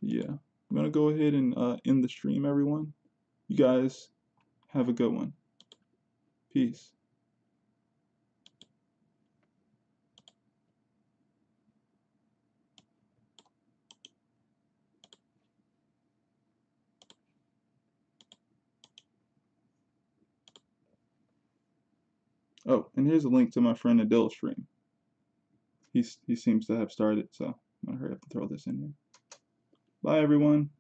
But yeah, I'm gonna go ahead and end the stream, everyone. You guys have a good one. Peace. Oh, and here's a link to my friend Adele's stream. He seems to have started, so I'm gonna hurry up and throw this in here. Bye, everyone.